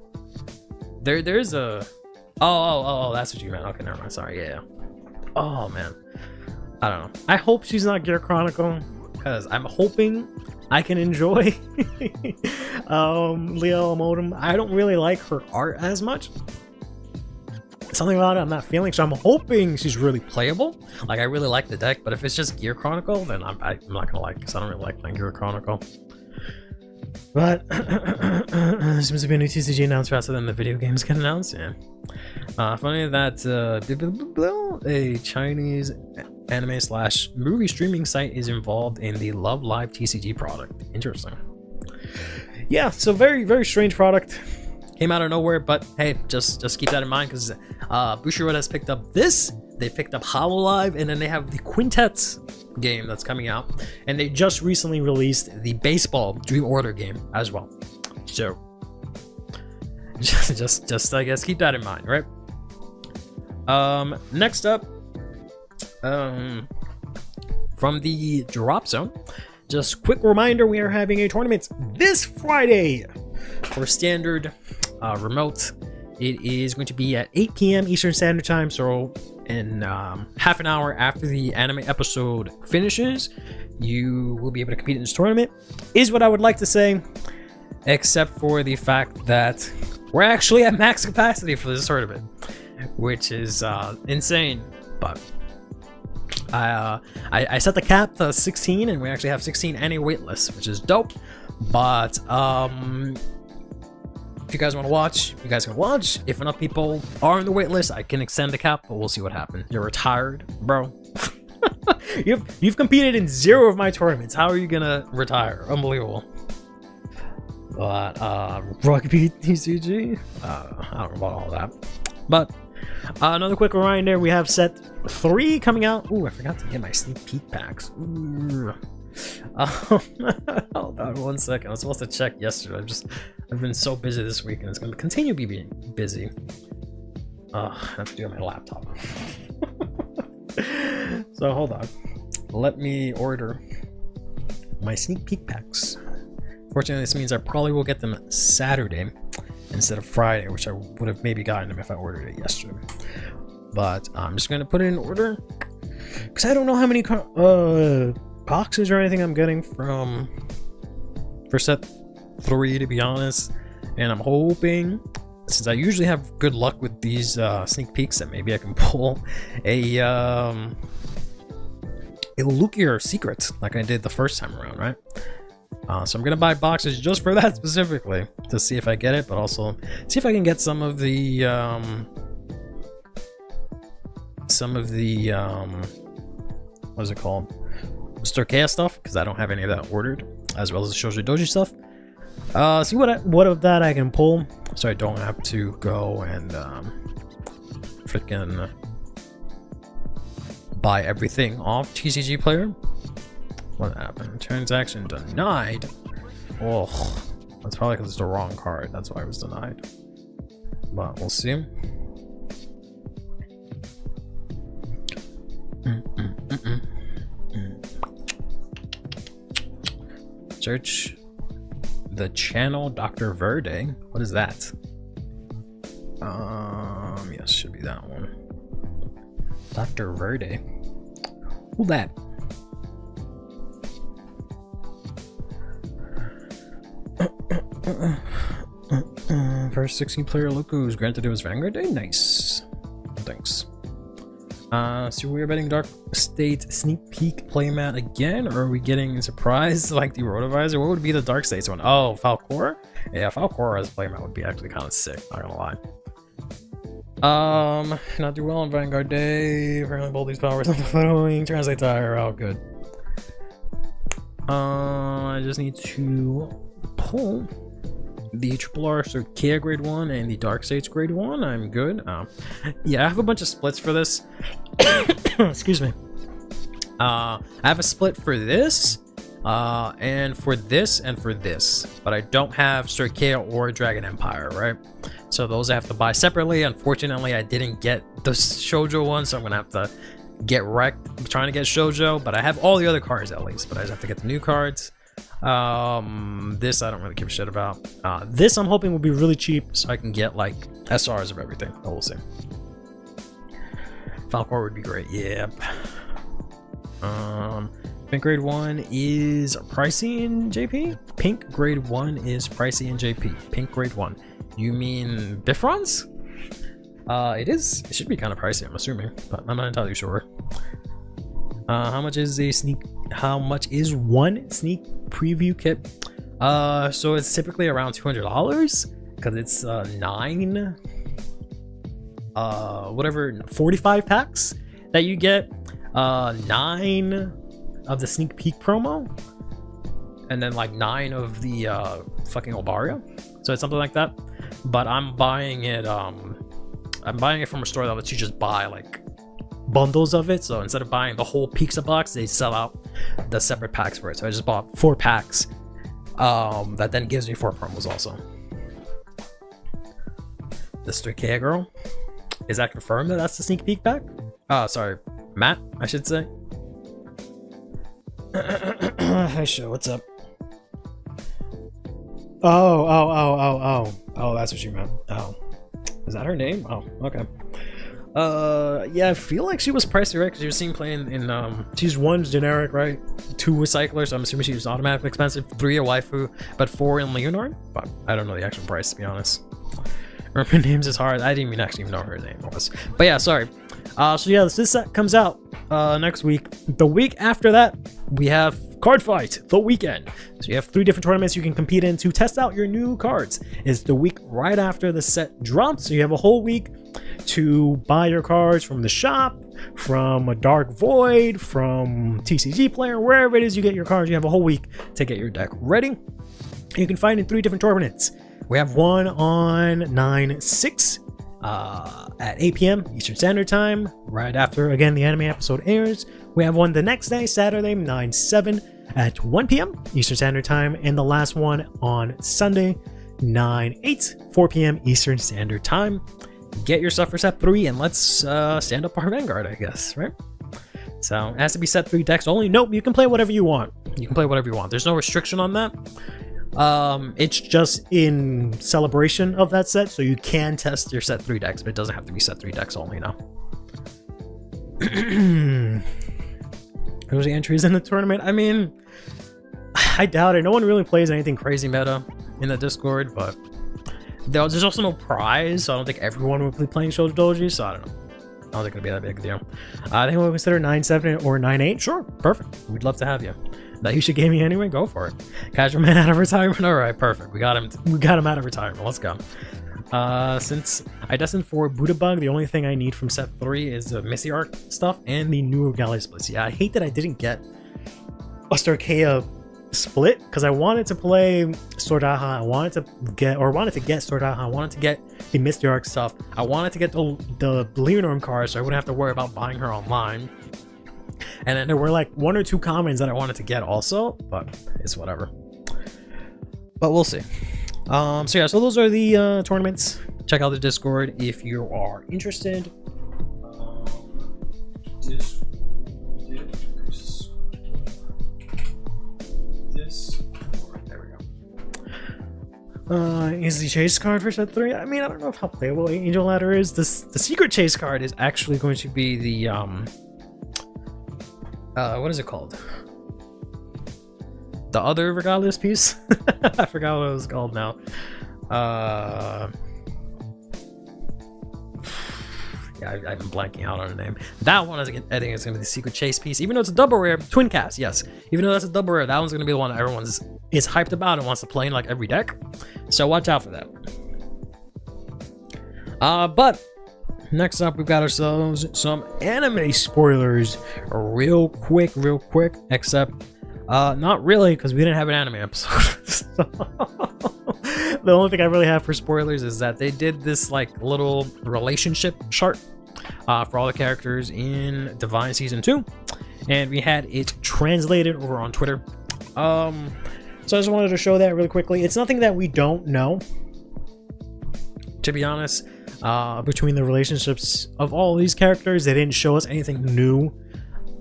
oh, that's what you meant. Okay, never mind. Sorry. Yeah. Oh man, I don't know. I hope she's not Gear Chronicle, because I'm hoping I can enjoy Leo Modem. I don't really like her art as much. Something about it I'm not feeling, so I'm hoping she's really playable. Like, I really like the deck, but if it's just Gear Chronicle, then I'm not gonna like it, because I don't really like my Gear Chronicle. But seems to be a new TCG announced faster than the video games get announced. Yeah. Funny that a Chinese anime / movie streaming site is involved in the Love Live TCG product. Interesting. Yeah, so very, very strange product. Came out of nowhere, but hey, just keep that in mind, because Bushiroad has picked up this. They picked up HoloLive, and then they have the Quintets game that's coming out, and they just recently released the baseball Dream Order game as well. So just I guess keep that in mind, right? Next up, from the Drop Zone, just quick reminder, we are having a tournament this Friday for standard remote. It is going to be at 8 p.m. Eastern Standard Time, so in half an hour after the anime episode finishes, you will be able to compete in this tournament, is what I would like to say, except for the fact that we're actually at max capacity for this tournament, which is insane. But I set the cap to 16, and we actually have 16 and a wait list, which is dope. But if you guys want to watch, you guys can watch. If enough people are on the wait list, I can extend the cap, but we'll see what happens. You're retired, bro. You've competed in 0 of my tournaments. How are you gonna retire? Unbelievable. But rugby TCG, I don't know about all that. But another quick reminder, we have set 3 coming out. Ooh, I forgot to get my sneak peek packs. Ooh. Hold on 1 second. I was supposed to check yesterday. I've been so busy this week, and it's going to continue being busy. I have to do it on my laptop. So hold on. Let me order my sneak peek packs. Fortunately, this means I probably will get them Saturday instead of Friday, which I would have maybe gotten them if I ordered it yesterday. But I'm just going to put it in order, because I don't know how many boxes or anything I'm getting for set 3, to be honest. And I'm hoping, since I usually have good luck with these sneak peeks, that maybe I can pull a Lukier secret like I did the first time around, right? So I'm gonna buy boxes just for that specifically, to see if I get it, but also see if I can get some of the what is it called, Storkea stuff, because I don't have any of that ordered, as well as the Shoujo Doji stuff. See what of that I can pull, so I don't have to go and freaking buy everything off TCG Player. What happened? Transaction denied. Oh, that's probably because it's the wrong card. That's why it was denied. But we'll see. Search the channel Dr. Verde. What is that? Yes, should be that one. Dr. Verde. Who that? First 16-player loco was granted it was Vanguard Day. Nice. Thanks. So we're betting Dark State sneak peek playmat again, or are we getting surprised like the Rotovisor? What would be the Dark States one? Oh, Falcor? Yeah, Falcor as a playmat would be actually kind of sick, not gonna lie. Not do well on Vanguard Day. Apparently both these powers on the following. Translate tire. Oh, good. I just need to pull the Triple R Storkea grade 1 and the Dark States grade 1. I'm good. Yeah, I have a bunch of splits for this. Excuse me. I have a split for this, and for this, and for this, but I don't have Storkea or Dragon Empire, right? So those I have to buy separately. Unfortunately, I didn't get the Shoujo one, so I'm gonna have to get wrecked trying to get Shoujo, but I have all the other cards at least, but I just have to get the new cards. This I don't really give a shit about. This I'm hoping will be really cheap, so I can get like SRs of everything, but we'll see. Falcor would be great. Yep. Pink grade 1 is pricey in JP. Pink grade 1 is pricey in JP. Pink grade 1. You mean Bifrons? It is. It should be kind of pricey, I'm assuming, but I'm not entirely sure. How much is a sneak? How much is one sneak preview kit? So it's typically around $200 because it's 45 packs that you get. 9 of the sneak peek promo, and then like 9 of the fucking Obaria. So it's something like that. But I'm buying it. I'm buying it from a store that lets you just buy like bundles of it. So instead of buying the whole pizza box, they sell out the separate packs for it. So I just bought 4 packs. That then gives me 4 promos also. The Stoichea girl. Is that confirmed that that's the sneak peek pack? Sorry, Matt, I should say. Hi, show. What's up? Oh, that's what you meant. Oh, is that her name? Oh, okay. Yeah, I feel like she was pricey, right? Because you were seen playing in she's 1's generic, right? 2 recyclers, so I'm assuming she was automatically expensive. 3 a waifu, but 4 in Leonard. But I don't know the actual price, to be honest. Remember names is hard. I didn't even actually know her name was. But yeah, sorry. So yeah, this set comes out next week. The week after that, we have Card Fight, the weekend. So you have 3 different tournaments you can compete in to test out your new cards. It's the week right after the set drops, so you have a whole week to buy your cards from the shop, from a Dark Void, from TCG Player, wherever it is you get your cards. You have a whole week to get your deck ready. You can fight in 3 different tournaments. We have one on 9/6 at 8 p.m. Eastern Standard Time, right after, again, the anime episode airs. We have one the next day, Saturday, 9/7 at 1 p.m. Eastern Standard Time, and the last one on Sunday, 9/8, 4 p.m. Eastern Standard Time. Get your stuff for set 3, and let's stand up our Vanguard, I guess, right? So, it has to be set 3 decks only. Nope, you can play whatever you want. You can play whatever you want. There's no restriction on that. It's just in celebration of that set, so you can test your set 3 decks, but it doesn't have to be set 3 decks only now. Those are the entries in the tournament. I mean, I doubt it. No one really plays anything crazy meta in the Discord, but there's also no prize, so I don't think everyone will be playing Shoujo Doji, so I don't know. I don't think it'll be that big a deal. I think we'll consider 9/7 or 9/8. Sure, perfect. We'd love to have you. That you should game me anyway. Go for it. Casual man out of retirement. All right, perfect. We got him. We got him out of retirement. Let's go. Since I destined for Buddha Bug, the only thing I need from set 3 is the Missy Arc stuff and the new Galley splits. Yeah, I hate that I didn't get a Stoichea split because I wanted to play Sordaha. I wanted to get Sordaha. I wanted to get the Misty Arc stuff. I wanted to get the Leonarm card so I wouldn't have to worry about buying her online. And then there were like 1 or 2 commons that I wanted to get also, but it's whatever. But we'll see. So yeah, so those are the tournaments. Check out the Discord if you are interested. There we go. Is the chase card for set 3? I mean, I don't know how playable Angel Ladder is. The secret chase card is actually going to be the what is it called? The other Regardless piece? I forgot what it was called now. Yeah, I'm blanking out on the name. That one, I think it's going to be the secret chase piece. Even though it's a double rare, twin cast, yes. Even though that's a double rare, that one's going to be the one that everyone is hyped about and wants to play in like every deck. So watch out for that. But next up, we've got ourselves some anime spoilers. Real quick. Except, not really, because we didn't have an anime episode. So, the only thing I really have for spoilers is that they did this like little relationship chart for all the characters in Divine Season 2. And we had it translated over on Twitter. So I just wanted to show that really quickly. It's nothing that we don't know, to be honest. Between the relationships of all these characters, they didn't show us anything new,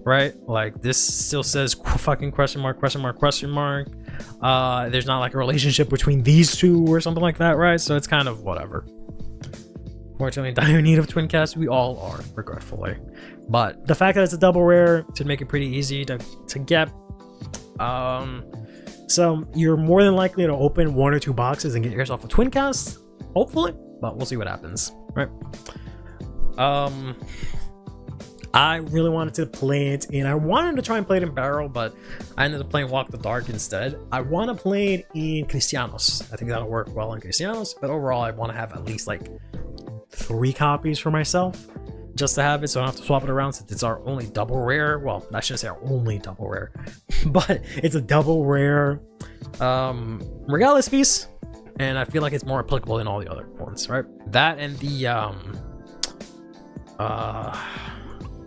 right? Like this still says fucking question mark. There's not like a relationship between these two or something like that, right? So it's kind of whatever. Fortunately, dire need of twin cast, we all are, regretfully. But the fact that it's a double rare should make it pretty easy to get. So you're more than likely to open 1 or 2 boxes and get yourself a twin cast, hopefully. But we'll see what happens, right? I really wanted to play it, and I wanted to try and play it in Barrel, but I ended up playing Walk the Dark instead. I want to play it in Cristianos. I think that'll work well in Cristianos, but overall, I want to have at least like 3 copies for myself, just to have it, so I don't have to swap it around, since it's our only double rare. Well, I shouldn't say our only double rare, but it's a double rare Regalis piece, and I feel like it's more applicable in all the other ones, right? That and the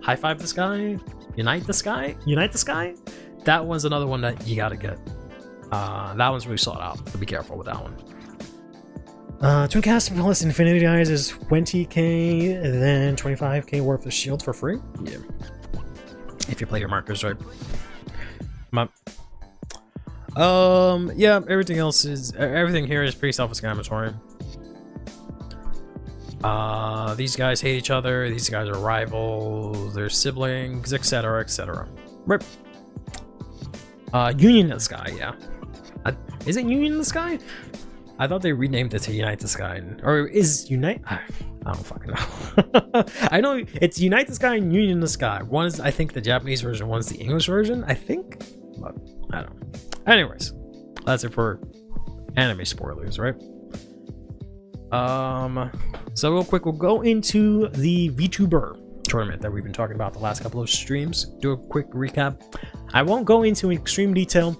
High Five the Sky, Unite the Sky. That one's another one that you gotta get. That one's really sought out, so be careful with that one. Twin cast plus Infinity Eyes is 20k, and then 25k worth of shields for free. Yeah, if you play your markers right. Yeah, everything here is pretty self-explanatory. These guys hate each other, these guys are rivals, they're siblings, etc, etc. Rip. Union in the Sky, yeah. Is it Union in the Sky? I thought they renamed it to Unite the Sky, or is Unite? I don't fucking know. I know it's Unite the Sky and Union in the Sky. One is, I think, the Japanese version, one's the English version, I think, but I don't know. Anyways, that's it for anime spoilers, right? So real quick, we'll go into the VTuber tournament that we've been talking about the last couple of streams. Do a quick recap. I won't go into extreme detail.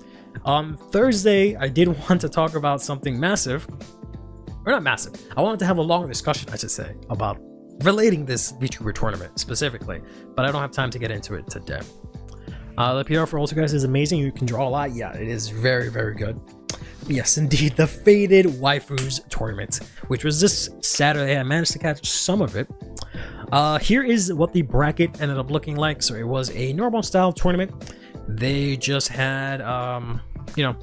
Thursday, I did want to talk about something massive, or not massive. I wanted to have a long discussion, I should say, about relating this VTuber tournament specifically, but I don't have time to get into it today. The PR for Ultra Guys is amazing. You can draw a lot. Yeah, it is very, very good. Yes, indeed, the Faded Waifus tournament, which was this Saturday. I managed to catch some of it. Here is what the bracket ended up looking like. So it was a normal style tournament. They just had, you know,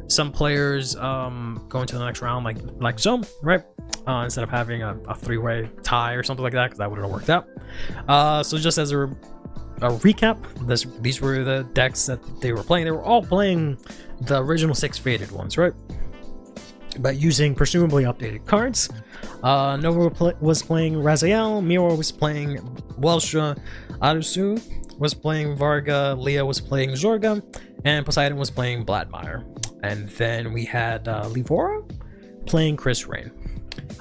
some players going to the next round like so, right? Instead of having a 3-way tie or something like that, because that wouldn't have worked out. So just as a recap, these were the decks that they were playing. They were all playing the original 6 Faded ones, right? But using presumably updated cards. Nova was playing Raziel, Miro was playing Welsha, Arusu was playing Varga, Leah was playing Zorga, and Poseidon was playing Bladmeyer. And then we had Livora playing Chris Rain.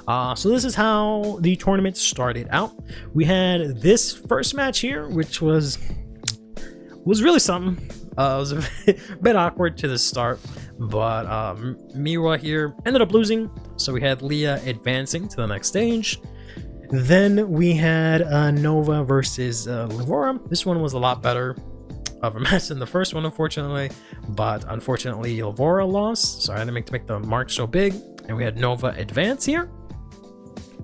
So this is how the tournament started out. We had this first match here, which was really something. It was a bit awkward to the start, but Miwa here ended up losing, so we had Leah advancing to the next stage. Then we had Nova versus Livora. This one was a lot better of a match than the first one, unfortunately, but unfortunately Livora lost, so I had to make the mark so big, and we had Nova advance here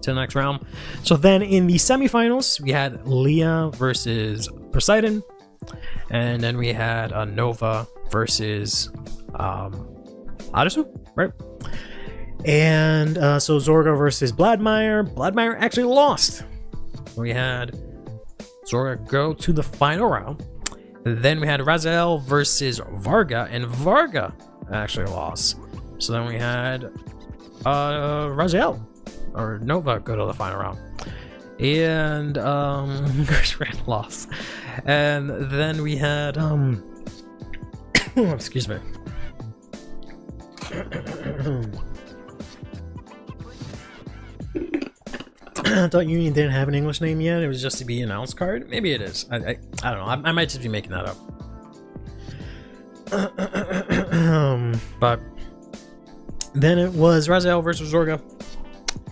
to the next round. So then in the semifinals, we had Leah versus Poseidon, and then we had Nova versus Arisu, right? And so Zorga versus Bladmeyer. Bladmeyer actually lost. We had Zorga go to the final round. Then we had Raziel versus Varga, and Varga actually lost. So then we had Raziel or Nova go to the final round, and Chris Rand lost. And then we had excuse me. I thought Union didn't have an English name yet. It was just to be announced card. Maybe it is. I don't know. I might just be making that up. But then it was Raziel versus Zorga,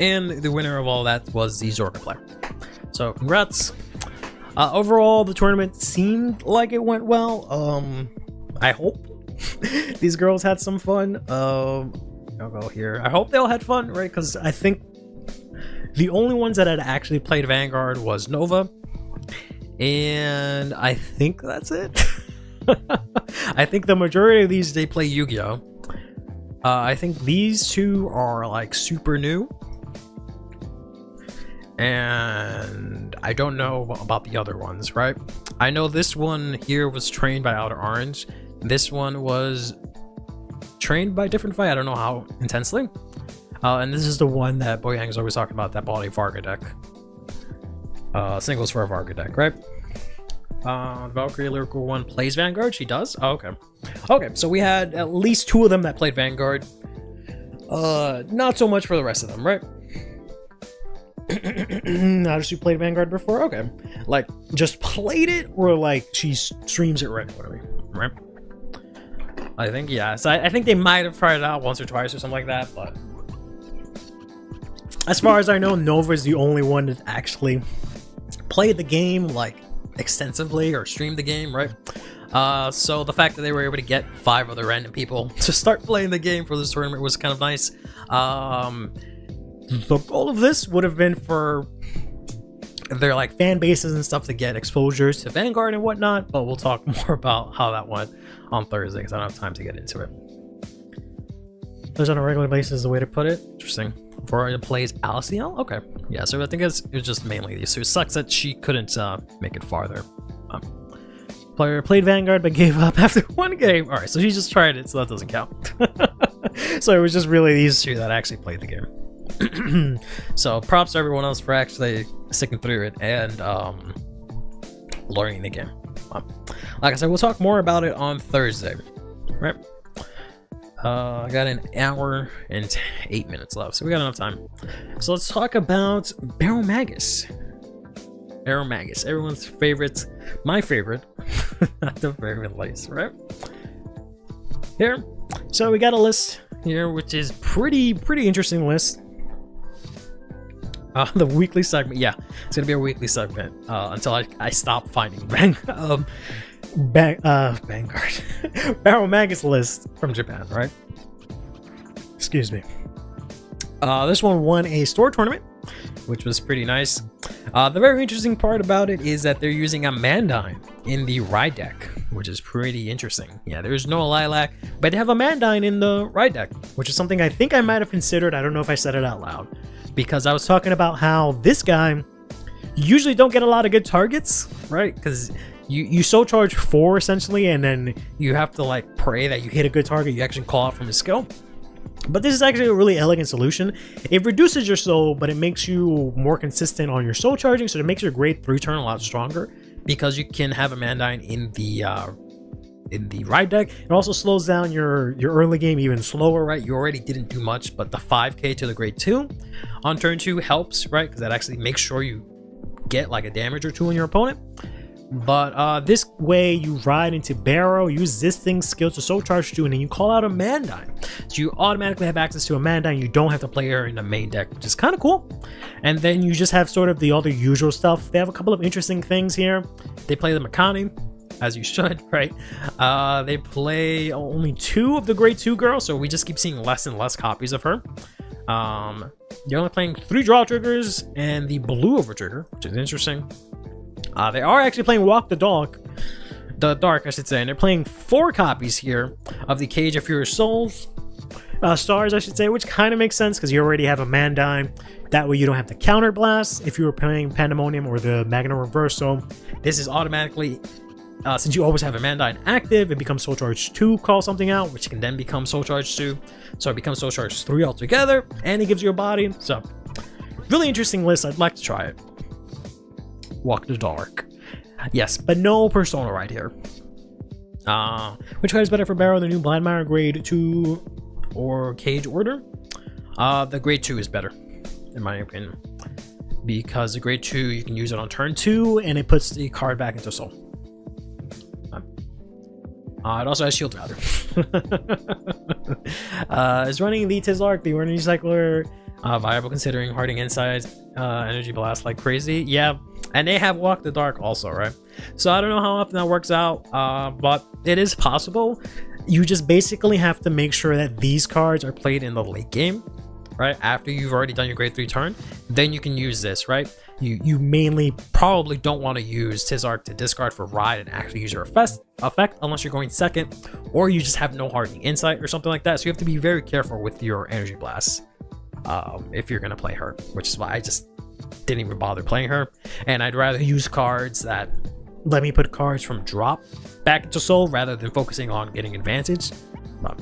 and the winner of all that was the Zorga player. So congrats. Overall, the tournament seemed like it went well. I hope these girls had some fun. I'll go here. I hope they all had fun, right? Because I think the only ones that had actually played Vanguard was Nova, and I think that's it. I think the majority of these, they play Yu-Gi-Oh! I think these two are like super new, and I don't know about the other ones, right? I know this one here was trained by Outer Orange. This one was trained by Different Fight. I don't know how intensely. And this is the one that Boyang's always talking about, that bought a Varga deck. Singles for a Varga deck, right? Valkyrie Lyrical one plays Vanguard. She does? Oh, okay. Okay, so we had at least 2 of them that played Vanguard. Not so much for the rest of them, right? Not if she played Vanguard before? Okay. Like, just played it, or like she streams it regularly, right? I think, yeah. So I think they might have tried it out once or twice or something like that, but as far as I know, Nova is the only one that actually played the game, like, extensively, or streamed the game, right? So the fact that they were able to get 5 other random people to start playing the game for this tournament was kind of nice. The goal of this would have been for their like fan bases and stuff to get exposures to Vanguard and whatnot, but we'll talk more about how that went on Thursday because I don't have time to get into it. Those on a regular basis is the way to put it. Interesting. Veronica plays Alciel? Okay. Yeah, so I think it was just mainly these. So it sucks that she couldn't make it farther. Player played Vanguard but gave up after 1 game. Alright, so she just tried it, so that doesn't count. So it was just really these 2 that actually played the game. So props to everyone else for actually sticking through it and learning the game. Like I said, we'll talk more about it on Thursday, right? I got an hour and 8 minutes left, so we got enough time. So let's talk about Baromagus. Baromagus, everyone's favorite, my favorite, not the favorite list, right? Here, so we got a list here, which is pretty interesting list. The weekly segment, yeah, it's gonna be a weekly segment until I stop finding Vanguard Baromagus list from Japan, right? Excuse me. This one won a store tournament, which was pretty nice. The very interesting part about it is that they're using a Mandine in the ride deck, which is pretty interesting. Yeah, there's no Lilac, but they have a Mandine in the ride deck, which is something I think I might have considered. I don't know if I said it out loud, because I was talking about how this guy usually don't get a lot of good targets, right? Because you so charge 4 essentially, and then you have to like pray that you hit a good target you actually call out from his skill. But this is actually a really elegant solution. It reduces your soul, but it makes you more consistent on your soul charging, so it makes your grade 3 turn a lot stronger because you can have a Mandine in the ride deck. It also slows down your early game even slower, right? You already didn't do much, but the 5k to the grade 2 on turn 2 helps, right? Because that actually makes sure you get like a damage or 2 on your opponent. But this way you ride into Barrow, use this thing's skill to soul charge 2, and then you call out a Mandine. So you automatically have access to a Mandine. You don't have to play her in the main deck, which is kind of cool. And then you just have sort of the other usual stuff. They have a couple of interesting things here. They play the Makani, as you should, right? They play only 2 of the grade 2 girls, so we just keep seeing less and less copies of her. They're only playing 3 draw triggers and the blue over trigger, which is interesting. They are actually playing Walk the Dark, I should say, and they're playing 4 copies here of the Cage of Furious Souls. Stars, I should say, which kind of makes sense because you already have a Mandine. That way you don't have to counterblast if you were playing Pandemonium or the Magna Reverso. This is automatically, since you always have a Mandine active, it becomes Soul Charge 2, call something out, which can then become Soul Charge 2. So it becomes Soul Charge 3 altogether, and it gives you a body. So, really interesting list. I'd like to try it. Walk the Dark. Yes, but no Persona right here. Which card is better for Barrow, the new Bladmire grade 2 or Cage Order? The grade 2 is better, in my opinion. Because the grade 2, you can use it on turn 2, and it puts the card back into Soul. It also has Shield Gather. It's running the Tizlark, the Energy Cycler. Viable considering Harding Inside, Energy Blast like crazy. Yeah, and they have Walk the Dark also, right? So I don't know how often that works out, but it is possible. You just basically have to make sure that these cards are played in the late game, right? After you've already done your grade 3 turn, then you can use this, right? You mainly probably don't want to use Tizark to discard for Ride and actually use your effect unless you're going second, or you just have no Hardening Insight or something like that. So you have to be very careful with your Energy Blast if you're going to play her, which is why I just didn't even bother playing her, and I'd rather use cards that let me put cards from drop back into soul rather than focusing on getting advantage. But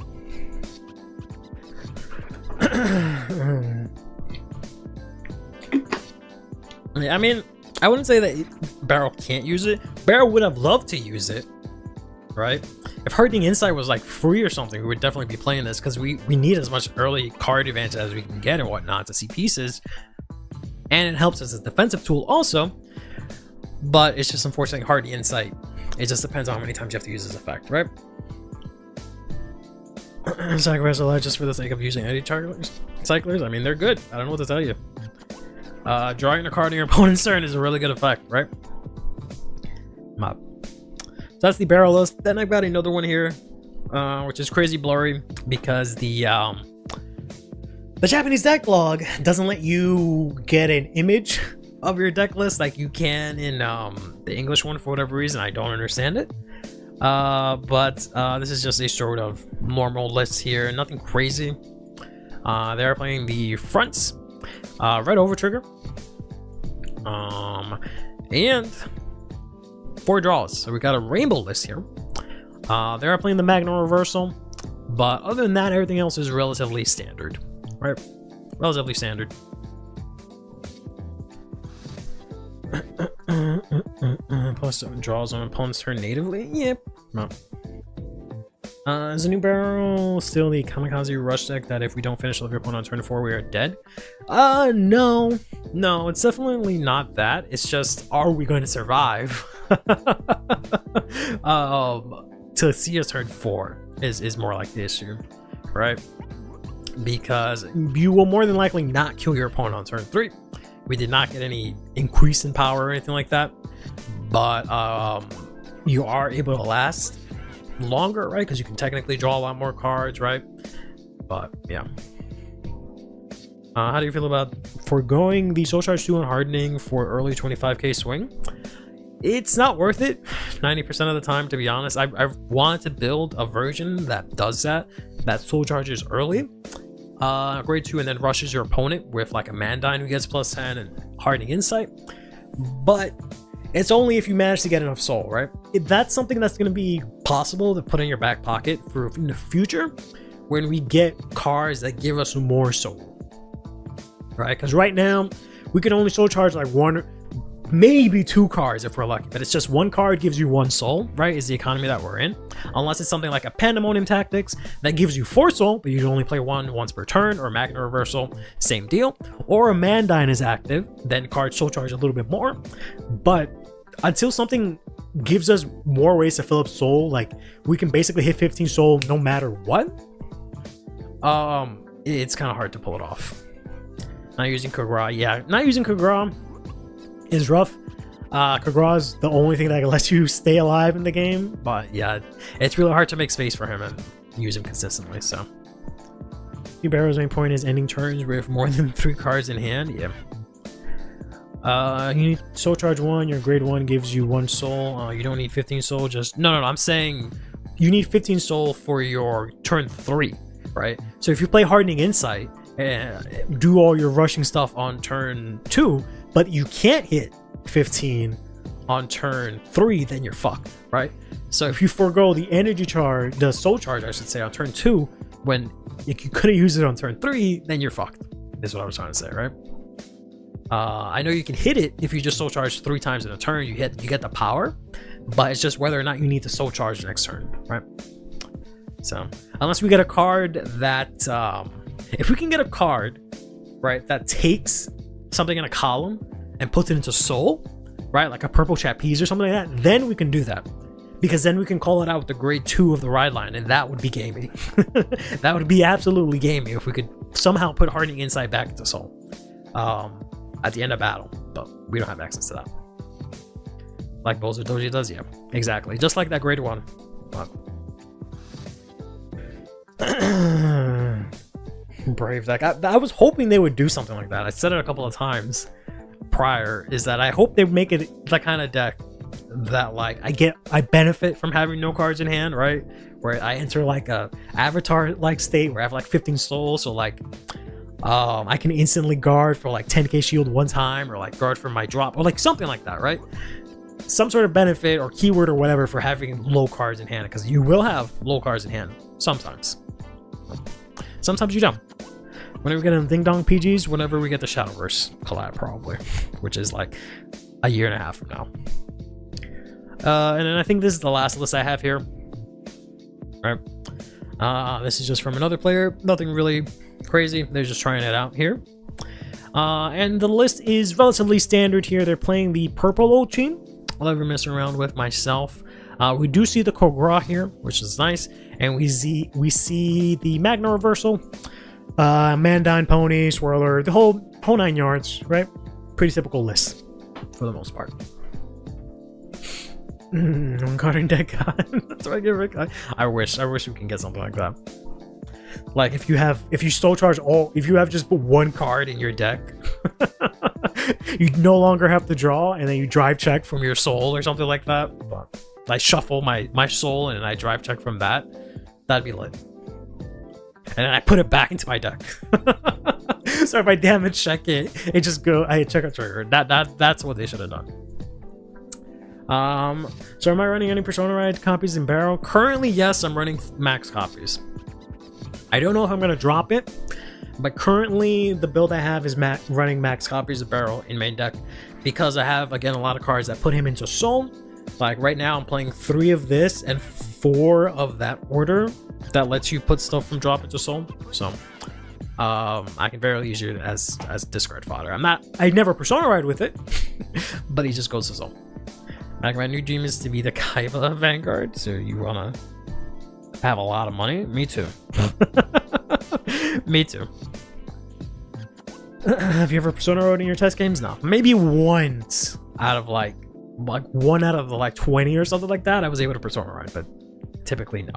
I mean, I wouldn't say that Barrel can't use it. Barrel would have loved to use it, right? If Hardening Insight was like free or something, we would definitely be playing this because we need as much early card advantage as we can get and whatnot to see pieces. And it helps as a defensive tool also. But it's just unfortunately Hardening Insight. It just depends on how many times you have to use this effect, right? Sacrifice a lot just for the sake of using anti-cyclers. I mean, they're good. I don't know what to tell you. Drawing a card on your opponent's turn is a really good effect, right? Mop. So that's the barrel list. Then I've got another one here, which is crazy blurry because the Japanese deck log doesn't let you get an image of your deck list like you can in the English one for whatever reason. I don't understand it. But this is just a sort of normal list here, nothing crazy. They're playing the fronts, red over trigger, and 4 draws. So we got a rainbow list here. They're playing the Magnum reversal, but other than that, everything else is relatively standard, right? Relatively standard. Plus 7 draws on opponent's turn natively. Yep. No. Is a new barrel still the kamikaze rush deck that if we don't finish your opponent on turn 4 we are dead? No, it's definitely not that. It's just, are we going to survive to see us turn 4 is more like the issue, right? Because you will more than likely not kill your opponent on turn 3. We did not get any increase in power or anything like that, but you are able to last longer, right? Because you can technically draw a lot more cards, right? But yeah. How do you feel about foregoing the Soul Charge 2 and Hardening for early 25k swing? It's not worth it 90% of the time, to be honest. I wanted to build a version that does that Soul Charges early, grade 2, and then rushes your opponent with like a Mandine who gets plus 10 and Hardening Insight. But it's only if you manage to get enough soul, right? If that's something that's going to be possible to put in your back pocket for in the future when we get cards that give us more soul, right? Because right now we can only soul charge like 1, maybe 2 cards if we're lucky, but it's just 1 card gives you 1 soul, right? Is the economy that we're in. Unless it's something like a Pandemonium Tactics that gives you 4 soul, but you can only play 1 once per turn, or Magna Reversal, same deal. Or a Mandine is active, then cards soul charge a little bit more. But until something gives us more ways to fill up soul, like we can basically hit 15 soul no matter what, it's kind of hard to pull it off. Not using Kagura, yeah, not using Kagura is rough. Kagura is the only thing that lets you stay alive in the game, but yeah, it's really hard to make space for him and use him consistently. So Barrow's main point is ending turns with more than 3 cards in hand. Yeah. You need soul charge 1, your grade 1 gives you 1 soul. You don't need 15 soul, just no, I'm saying you need 15 soul for your turn 3, right? So if you play Hardening Insight and do all your rushing stuff on turn 2, but you can't hit 15 on turn 3, then you're fucked, right? So if you forego the energy charge, the soul charge I should say, on turn 2, when if you could have used it on turn 3, then you're fucked, is what I was trying to say, right? I know you can hit it if you just soul charge 3 times in a turn, you get the power, but it's just whether or not you need to soul charge next turn, right? So unless we get a card that if we can get a card, right, that takes something in a column and puts it into soul, right, like a purple trapeze or something like that, then we can do that, because then we can call it out with the grade 2 of the ride line, and that would be gamey. That would be absolutely gamey if we could somehow put Hardening Insight back into soul at the end of battle, but we don't have access to that. Like Bozo Doji does, yeah, exactly, just like that grade 1. But brave deck. I was hoping they would do something like that. I said it a couple of times prior, is that I hope they make it the kind of deck that like I benefit from having no cards in hand, right? Where I enter like a avatar like state where I have like 15 souls, so like I can instantly guard for like 10k shield one time, or like guard for my drop, or like something like that, right? Some sort of benefit or keyword or whatever for having low cards in hand, because you will have low cards in hand sometimes. Sometimes you don't. Whenever we get them Ding Dong PGs, whenever we get the Shadowverse collab, probably, which is like a year and a half from now. And then I think this is the last list I have here. All right. This is just from another player. Nothing really crazy. They're just trying it out here. And the list is relatively standard here. They're playing the purple old team. I'll ever mess around with myself. We do see the Kogra here, which is nice. And we see the Magna Reversal, Mandine Pony, Swirler, the whole 9 yards, right? Pretty typical list for the most part. I'm carding deck god. That's what I get Rick. I wish we can get something like that. Like if you soul charge if you have just one card in your deck, you no longer have to draw, and then you drive check from your soul or something like that. But I shuffle my soul and I drive check from that. That'd be lit. And then I put it back into my deck. So if I damage check it, I check a trigger. That's what they should have done. So am I running any Persona Ride copies in Barrel? Currently, yes, I'm running max copies. I don't know if I'm gonna drop it, but currently the build I have is running max copies of Barrel in main deck, because I have, again, a lot of cards that put him into Soul. Like right now I'm playing 3 of this and 4 of that order that lets you put stuff from drop into Soul. So I can very use it as discard fodder. I never Persona Ride with it, but he just goes to Soul. Like, my new dream is to be the Kaiba Vanguard. So you wanna have a lot of money? Me too. Me too. Have you ever Persona Road in your test games? No. Maybe once out of like 1 out of the 20 or something like that, I was able to Persona Ride, but typically no.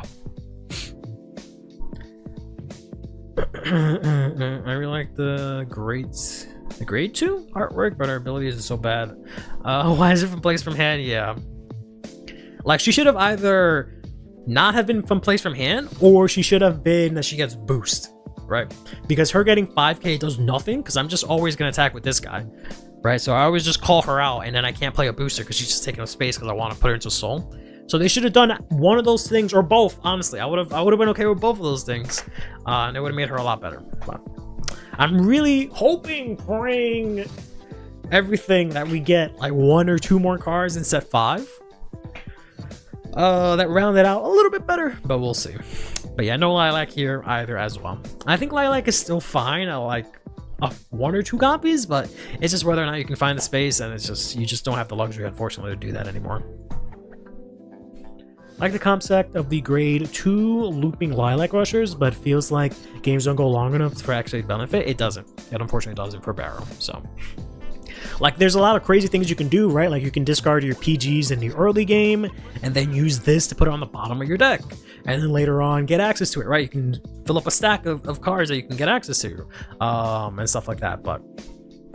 I really like the grade 2 artwork, but our abilities are so bad. Why is it from place from hand? Yeah. Like, she should have either not have been from place from hand, or she should have been that she gets boost, right? Because her getting 5k does nothing, because I'm just always going to attack with this guy, right? So I always just call her out, and then I can't play a booster because she's just taking up space because I want to put her into Soul. So they should have done one of those things, or both. Honestly, I would have been okay with both of those things, and it would have made her a lot better. But I'm really hoping, praying, everything that we get like 1 or 2 more cards in set 5. That round it out a little bit better, but we'll see. But yeah, no Lilac here either as well. I think Lilac is still fine. I like 1 or 2 copies, but it's just whether or not you can find the space, and you just don't have the luxury, unfortunately, to do that anymore. I like the concept of the grade 2 looping Lilac Rushers, but feels like games don't go long enough for actually benefit. It doesn't. It unfortunately doesn't for Barrow. So, like, there's a lot of crazy things you can do, right? Like, you can discard your PGs in the early game, and then use this to put it on the bottom of your deck, and then later on get access to it, right? You can fill up a stack of cards that you can get access to, and stuff like that. But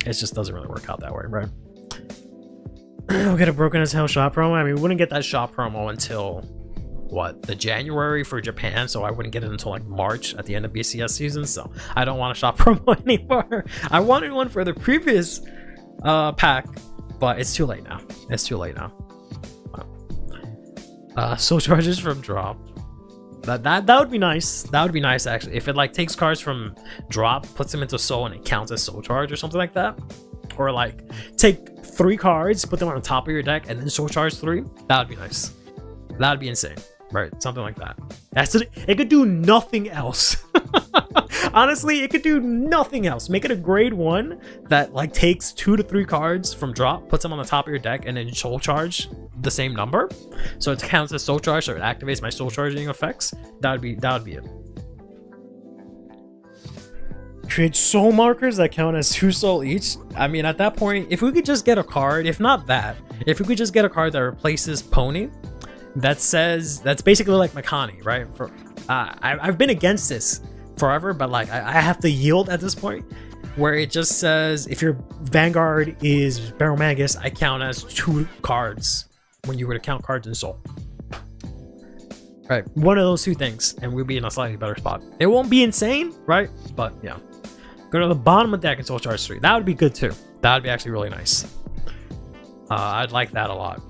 it just doesn't really work out that way, right? We'll get a Broken as Hell shop promo. I mean, we wouldn't get that shop promo until the January for Japan, so I wouldn't get it until like March at the end of BCS season. So I don't want a shop promo anymore. I wanted one for the previous pack, but it's too late now. Soul charges from drop. That would be nice. That would be nice, actually, if it like takes cards from drop, puts them into Soul, and it counts as Soul charge or something like that. Or like take 3 cards, put them on the top of your deck, and then Soul charge 3. That would be nice. That would be insane, right? Something like that. It could do nothing else. Honestly, it could do nothing else. Make it a grade 1 that like takes 2 to 3 cards from drop, puts them on the top of your deck, and then Soul charge the same number, so it counts as Soul charge, so it activates my Soul charging effects. That would be it. Create soul markers that count as 2 soul each. I mean, at that point, if we could just get a card, if we could just get a card that replaces Pony, that's basically like Makani, right? I've been against this forever, but like I have to yield at this point, where it just says if your Vanguard is Barrel Magus, I count as 2 cards when you were to count cards in Soul. Right, one of those 2 things, and we'll be in a slightly better spot. It won't be insane, right? But yeah, Go to the bottom of the deck in Soul Charge 3. That would be good too. That would be actually really nice. I'd like that a lot.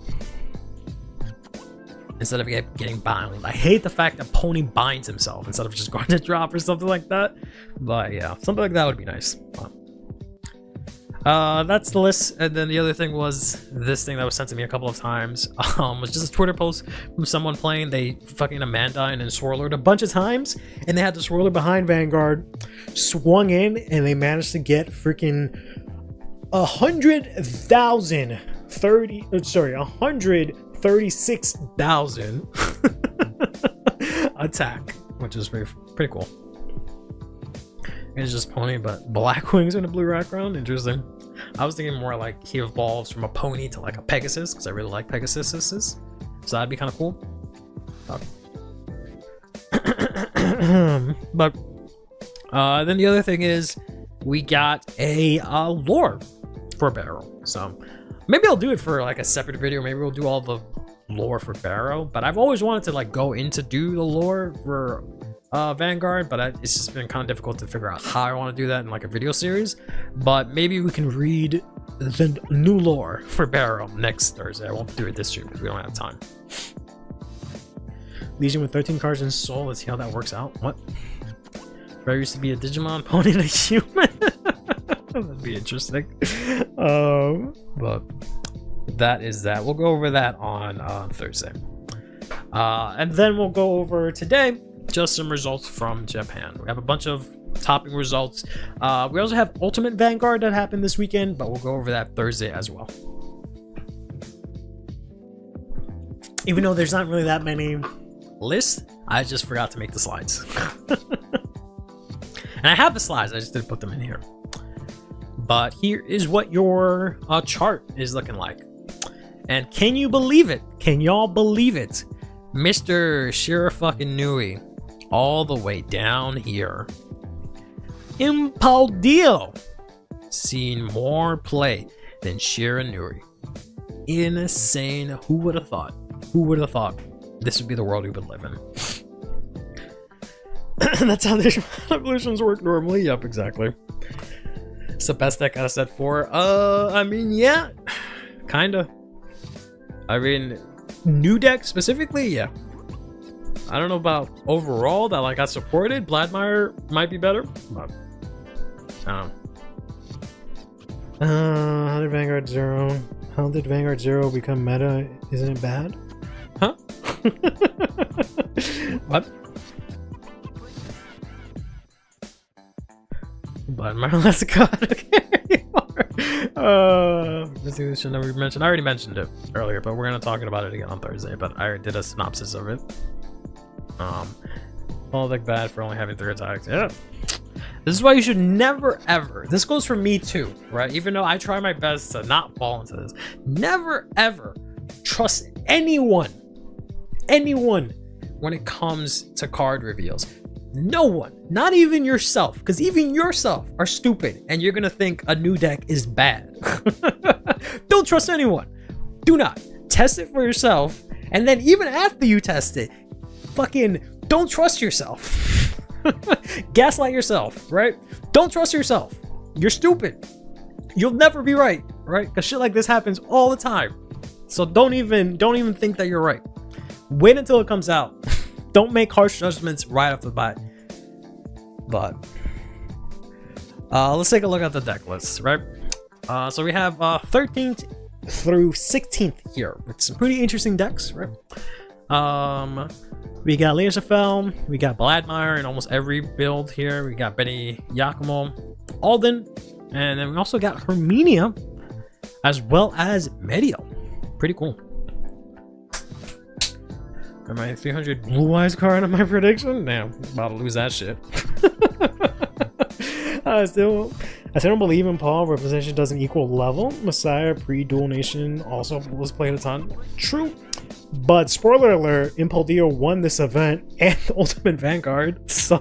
Instead of getting bound. I hate the fact that Pony binds himself instead of just going to drop or something like that. But yeah, something like that would be nice. That's the list. And then the other thing was this thing that was sent to me a couple of times. Was just a Twitter post from someone playing. They fucking Amanda and then Swirlered a bunch of times, and they had the Swirler behind Vanguard, swung in, and they managed to get freaking 136,000 attack, which is pretty cool. It's just Pony, but black wings in a blue background. Interesting. I was thinking more like he evolves from a pony to like a Pegasus, because I really like Pegasuses. So that'd be kind of cool. But then the other thing is we got a lore for Barrow. So maybe I'll do it for like a separate video. Maybe we'll do all the lore for Barrow. But I've always wanted to like go into do the lore for Vanguard, but it's just been kind of difficult to figure out how I want to do that in like a video series. But maybe we can read the new lore for Barrow next Thursday. I won't do it this year because we don't have time. Legion with 13 cards in Soul. Let's see how that works out. What? Barrow used to be a Digimon, Pony to human. That'd be interesting. But that is that. We'll go over that on Thursday. And then we'll go over today just some results from Japan. We have a bunch of topping results. We also have Ultimate Vanguard that happened this weekend, but we'll go over that Thursday as well. Even though there's not really that many lists, I just forgot to make the slides. And I have the slides, I just didn't put them in here. But here is what your chart is looking like. And can you believe it? Can y'all believe it? Mr. Shirafucking all the way down here. Impaldio seen more play than Shiranui. Insane. Who would have thought? Who would have thought this would be the world we would live in? That's how the evolutions work normally. Yep, exactly. It's the best deck out of set 4. I mean, yeah, kinda. I mean, new deck specifically, yeah. I don't know about overall that like got supported. Vladimir might be better, but I don't know. How did Vanguard 0? How did Vanguard 0 become meta? Isn't it bad? Huh? What? Vladimir, let's go. This should never be mentioned. I already mentioned it earlier, but we're gonna talk about it again on Thursday. But I did a synopsis of it. All deck bad for only having 3 attacks. Yeah. This is why you should never ever. This goes for me too, right? Even though I try my best to not fall into this, never ever trust anyone when it comes to card reveals. No one, not even yourself, because even yourself are stupid and you're gonna think a new deck is bad. Don't trust anyone. Do not. Test it for yourself, and then even after you test it, fucking don't trust yourself. Gaslight yourself, right? Don't trust yourself. You're stupid. You'll never be right? Because shit like this happens all the time. So don't even think that you're right. Wait until it comes out. Don't make harsh judgments right off the bat. But let's take a look at the deck list, right? So we have 13th through 16th here with some pretty interesting decks, right? We got Leoshafel, we got Vladimir in almost every build here. We got Benny Yakumo, Alden, and then we also got Herminia as well as Medio. Pretty cool. Am I 300 Blue Eyes card on my prediction? Damn, about to lose that shit. I still don't believe in Paul. Representation doesn't equal level. Messiah pre-Dual Nation also was played a ton. True. But spoiler alert, Impaldio won this event and Ultimate Vanguard. So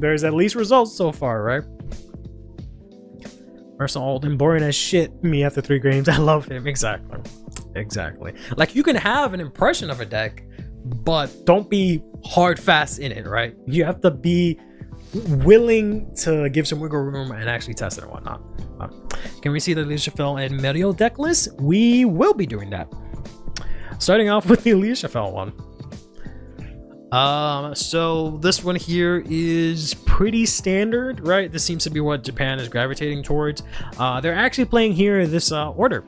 there's at least results so far, right? Arsenal Alden, boring as shit. Me after 3 games. I love him. Exactly. Like, you can have an impression of a deck, but don't be hard fast in it, right? You have to be willing to give some wiggle room and actually test it and whatnot. Can we see the Alicia Fell and Mario deck list? We will be doing that. Starting off with the Alicia Fell one. So this one here is pretty standard, right? This seems to be what Japan is gravitating towards. They're actually playing here this order,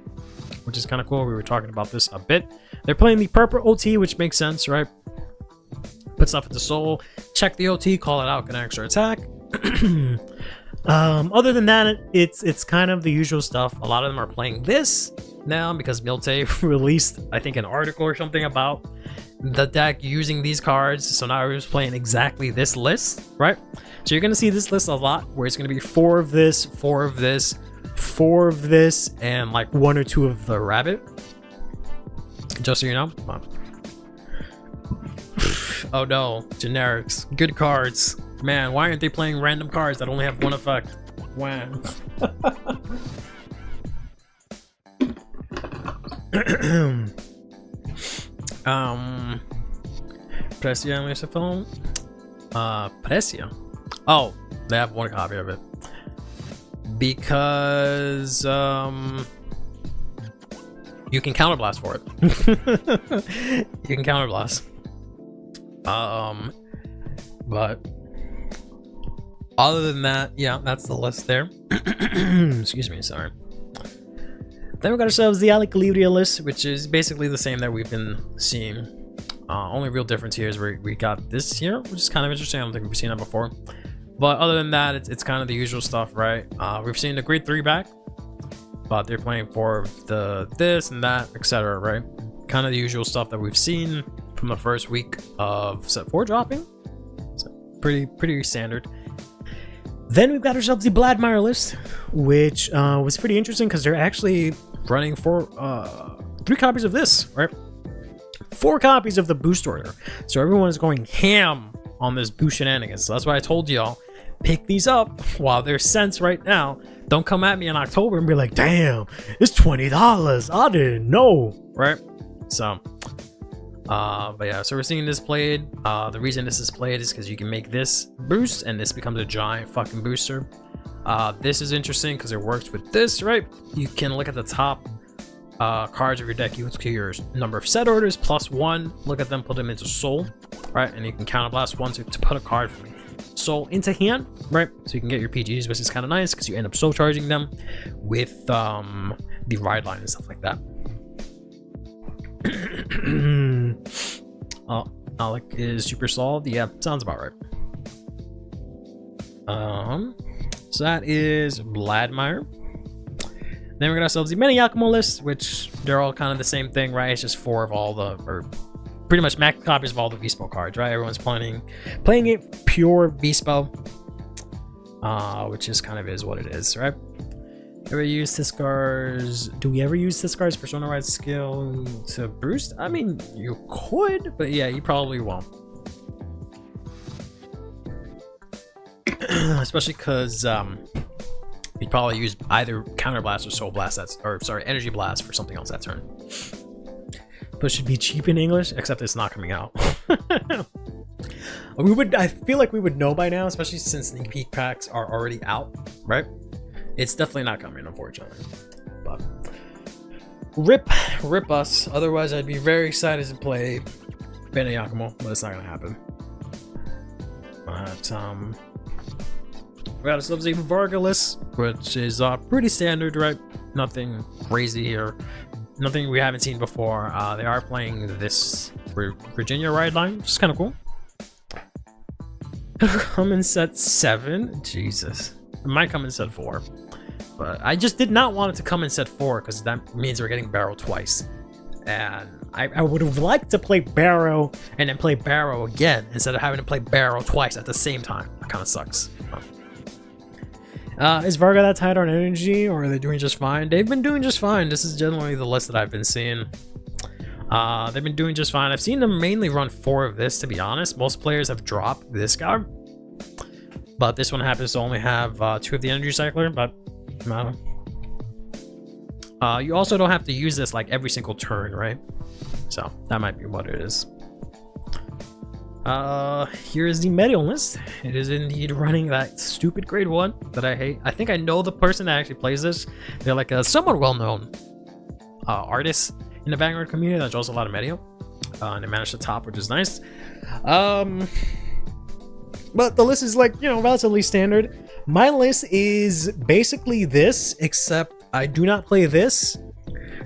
which is kind of cool. We were talking about this a bit. They're playing the purple OT, which makes sense, right? Put stuff into soul, check the OT, call it out, get an extra attack. Other than that, it's kind of the usual stuff. A lot of them are playing this now because Milte released, I think, an article or something about the deck using these cards. So now everyone's playing exactly this list, right? So you're gonna see this list a lot, where it's gonna be 4 of this, 4 of this, 4 of this, and like 1 or 2 of the rabbit. Just so you know. Oh no, generics, good cards. Man, why aren't they playing random cards that only have 1 effect? Wow. Precia and Alicia Fell. Precia. Oh, they have 1 copy of it. Because you can counterblast for it. You can counterblast. But other than that, yeah, that's the list there. Excuse me, sorry. Then we got ourselves the Alec list, which is basically the same that we've been seeing. Only real difference here is we got this here, which is kind of interesting. I don't think we've seen that before. But other than that, it's kind of the usual stuff, right? We've seen the grade 3 back, but they're playing 4 of the this and that, etc., right? Kind of the usual stuff that we've seen from the first week of set 4 dropping. So pretty standard. Then we've got ourselves the Bladmeyer list, which was pretty interesting because they're actually running 3 copies of this, right? 4 copies of the boost order. So everyone is going ham on this boost shenanigans. So that's why I told y'all, pick these up while they're cents right now. Don't come at me in October and be like, damn, it's $20. I didn't know, right? So but yeah, so we're seeing this played. The reason this is played is because you can make this boost and this becomes a giant fucking booster. This is interesting because it works with this, right? You can look at the top cards of your deck, you to your number of set orders plus 1, look at them, put them into soul, right? And you can counterblast 1 to put a card from soul into hand, right? So you can get your PGs, which is kind of nice because you end up soul charging them with the ride line and stuff like that. Alec is super solid. Yeah, sounds about right. So that is Bladmeyer. Then we got ourselves the Mini Yakumo list, which they're all kind of the same thing, right? It's just 4 of all the, or pretty much max copies of all the Vispo cards, right? Everyone's playing it pure Vispo, which is kind of is what it is, right? Ever use Tiscar's? Do we ever use Tiscar's Persona Ride skill to boost? I mean, you could, but yeah, you probably won't. Especially because you'd probably use either Counter Blast or Soul Blast, Energy Blast for something else that turn. But it should be cheap in English, except it's not coming out. I feel like we would know by now, especially since the peak packs are already out, right? It's definitely not coming, unfortunately. But rip us. Otherwise, I'd be very excited to play Bene Yakumo, but it's not gonna happen. But we got a Sub-Zero Varga list, which is pretty standard, right? Nothing crazy here. Nothing we haven't seen before. They are playing this Virginia ride line, which is kind of cool. Come in set 7. Jesus. It might come in set 4. But I just did not want it to come in set 4 because that means we're getting Barrow twice. And I would have liked to play Barrow and then play Barrow again instead of having to play Barrow twice at the same time. That kind of sucks. Is Varga that tight on energy, or are they doing just fine? They've been doing just fine. This is generally the list that I've been seeing. They've been doing just fine. I've seen them mainly run 4 of this, to be honest. Most players have dropped this guy, but this one happens to only have 2 of the energy cycler, but no. You also don't have to use this like every single turn, right? So that might be what it is. Here is the medial list. It is indeed running that stupid grade 1 that I hate. I think I know the person that actually plays this. They're like a somewhat well-known artist in the Vanguard community that draws a lot of medial. And they managed to top, which is nice. But the list is like, you know, relatively standard. My list is basically this, except I do not play this.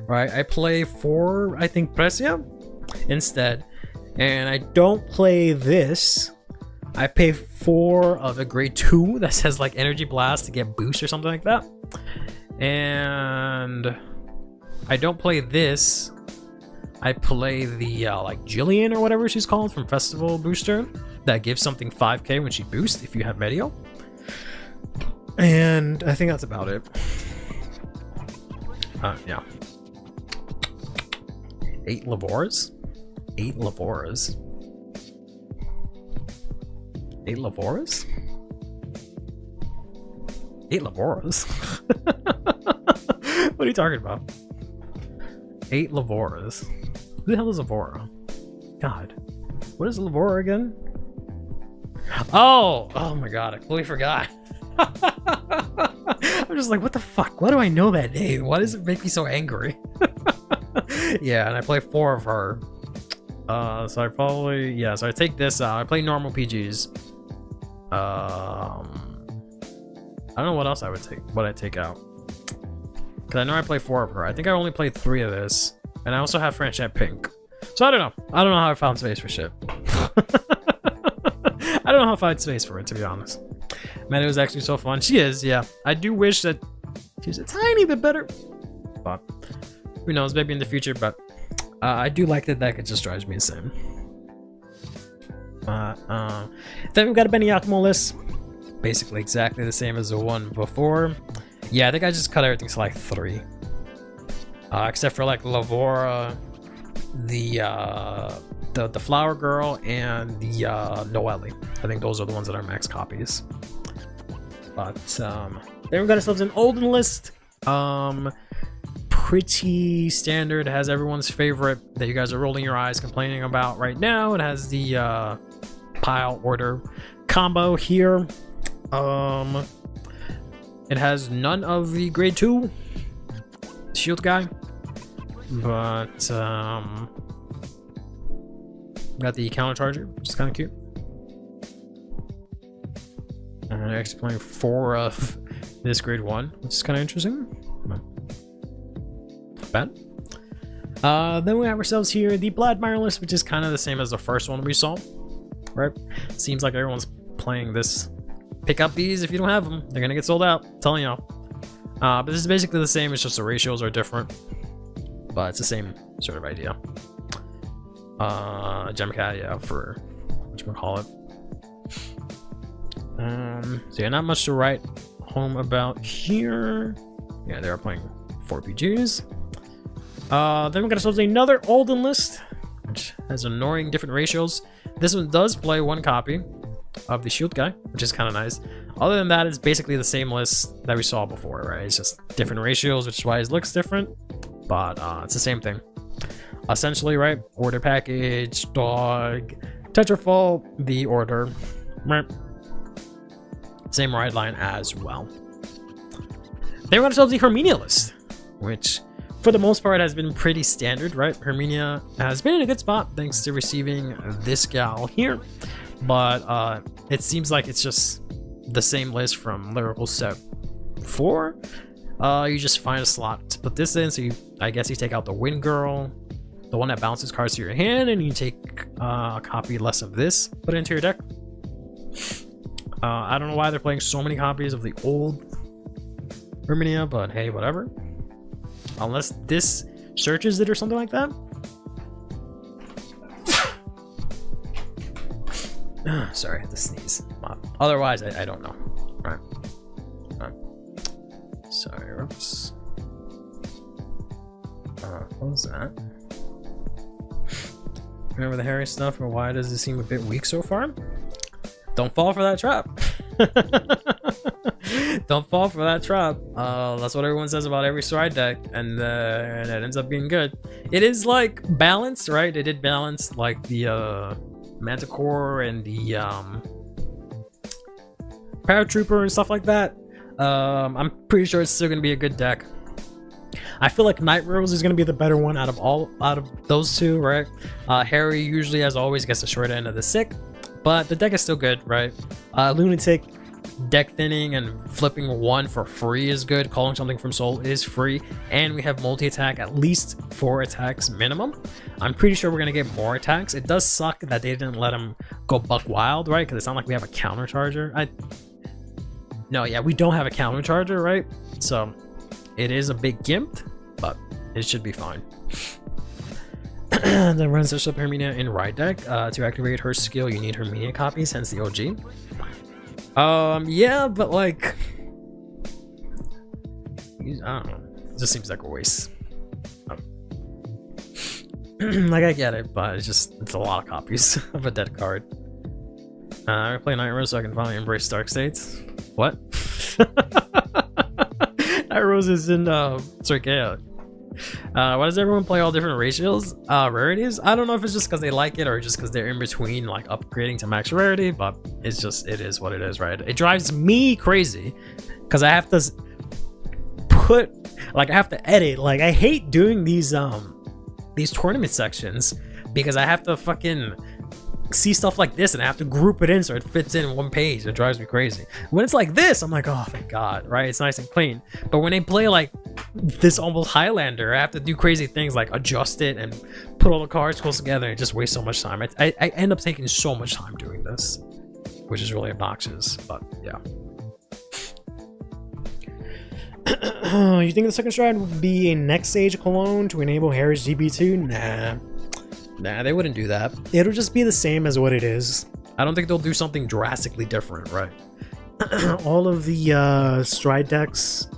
Right, I play 4, I think, Precia instead. And I don't play this. I pay 4 of a grade 2 that says like Energy Blast to get boost or something like that. And I don't play this. I play the like Jillian or whatever she's called from Festival Booster that gives something 5k when she boosts if you have Medio. And I think that's about it. Yeah. 8 Lavors? 8 Lavors? 8 Lavors? 8 Lavors? What are you talking about? 8 Lavors. Who the hell is Lavora? God. What is Lavora again? Oh my god, I completely forgot. I'm just like, what the fuck? Why do I know that name? Why does it make me so angry? Yeah, and I play 4 of her. So I probably, yeah, so I take this out. I play normal PGs. I don't know what else I would take, what I take out. Because I know I play 4 of her. I think I only played 3 of this. And I also have Franchette Pink. So I don't know. I don't know how I found space for shit. I don't know how I found space for it, to be honest. Man, it was actually so fun. She is, yeah. I do wish that she's a tiny bit better. But who knows, maybe in the future. But I do like that deck. It just drives me insane. Then we've got a Benny Yakumo list. Basically exactly the same as the one before. Yeah, I think I just cut everything to like 3. Except for like Lavora, the Flower Girl, and the Noelle. I think those are the ones that are max copies. But then we've got ourselves an Olden list. Pretty standard. It has everyone's favorite that you guys are rolling your eyes complaining about right now. It has the pile order combo here. It has none of the grade 2 shield guy, but got the counter charger, which is kind of cute. And I'm actually playing 4 of this grade 1, which is kind of interesting. Not bad. Then we have ourselves here the Bladmeyer list, which is kind of the same as the first one we saw. Right? Seems like everyone's playing this. Pick up these if you don't have them. They're gonna get sold out. I'm telling y'all. But this is basically the same. It's just the ratios are different. But it's the same sort of idea. Gemcat, yeah, for whatchamacallit. So yeah, not much to write home about here. Yeah, they are playing 4 PGs. Then we got ourselves another Olden list, which has annoying different ratios. This one does play 1 copy of the shield guy, which is kind of nice. Other than that, it's basically the same list that we saw before, right? It's just different ratios, which is why it looks different, but it's the same thing essentially, right? Order package, dog, Tetrafall, the order, right? Same ride line as well. Then we got ourselves the Herminia list, which for the most part has been pretty standard, right? Herminia has been in a good spot thanks to receiving this gal here. But it seems like it's just the same list from Lyrical Set 4. You just find a slot to put this in. So I guess you take out the Wind Girl, the one that bounces cards to your hand, and you take a copy less of this, put it into your deck. I don't know why they're playing so many copies of the old Herminia, but hey, whatever. Unless this searches it or something like that. Sorry, I had to sneeze. Otherwise, I don't know. All right. Sorry, oops. What was that? Remember the hairy stuff, or why does it seem a bit weak so far? Don't fall for that trap. Don't fall for that trap. That's what everyone says about every stride deck, and it ends up being good. It is like balanced, right? It did balance like the Manticore and the Paratrooper and stuff like that. I'm pretty sure it's still gonna be a good deck. I feel like Night Rose is gonna be the better one out of those two, right? Harry usually, as always, gets the short end of the stick, but the deck is still good, right? Lunatic, deck thinning and flipping one for free is good. Calling something from soul is free, and we have multi-attack, at least 4 attacks minimum. I'm pretty sure we're gonna get more attacks. It does suck that they didn't let him go buck wild, right? Because it's not like we have a counter charger. No, yeah, we don't have a counter charger, right? So it is a big gimp, but it should be fine. Then runs the Super Hermina in Ride deck. To activate her skill, you need her media copies, hence the OG. Yeah, but like, I don't know. It just seems like a waste. Like, I get it, but it's a lot of copies of a dead card. I play Night Rose so I can finally embrace Dark States. What? Night Rose is in Circea. Why does everyone play all different ratios? Rarities? I don't know if it's just because they like it or just because they're in between like upgrading to max rarity, but it is what it is, right? It drives me crazy because I have to I have to edit. Like, I hate doing these tournament sections because I have to fucking see stuff like this and I have to group it in so it fits in one page. It drives me crazy. When it's like this, I'm like, oh thank God, right? It's nice and clean. But when they play like this almost Highlander, I have to do crazy things like adjust it and put all the cards close together and just waste so much time. I end up taking so much time doing this, which is really obnoxious, but yeah. You think the second stride would be a next stage clone to enable Harry's GB2? Nah, they wouldn't do that. It'll just be the same as what it is. I don't think they'll do something drastically different, right? All of the stride decks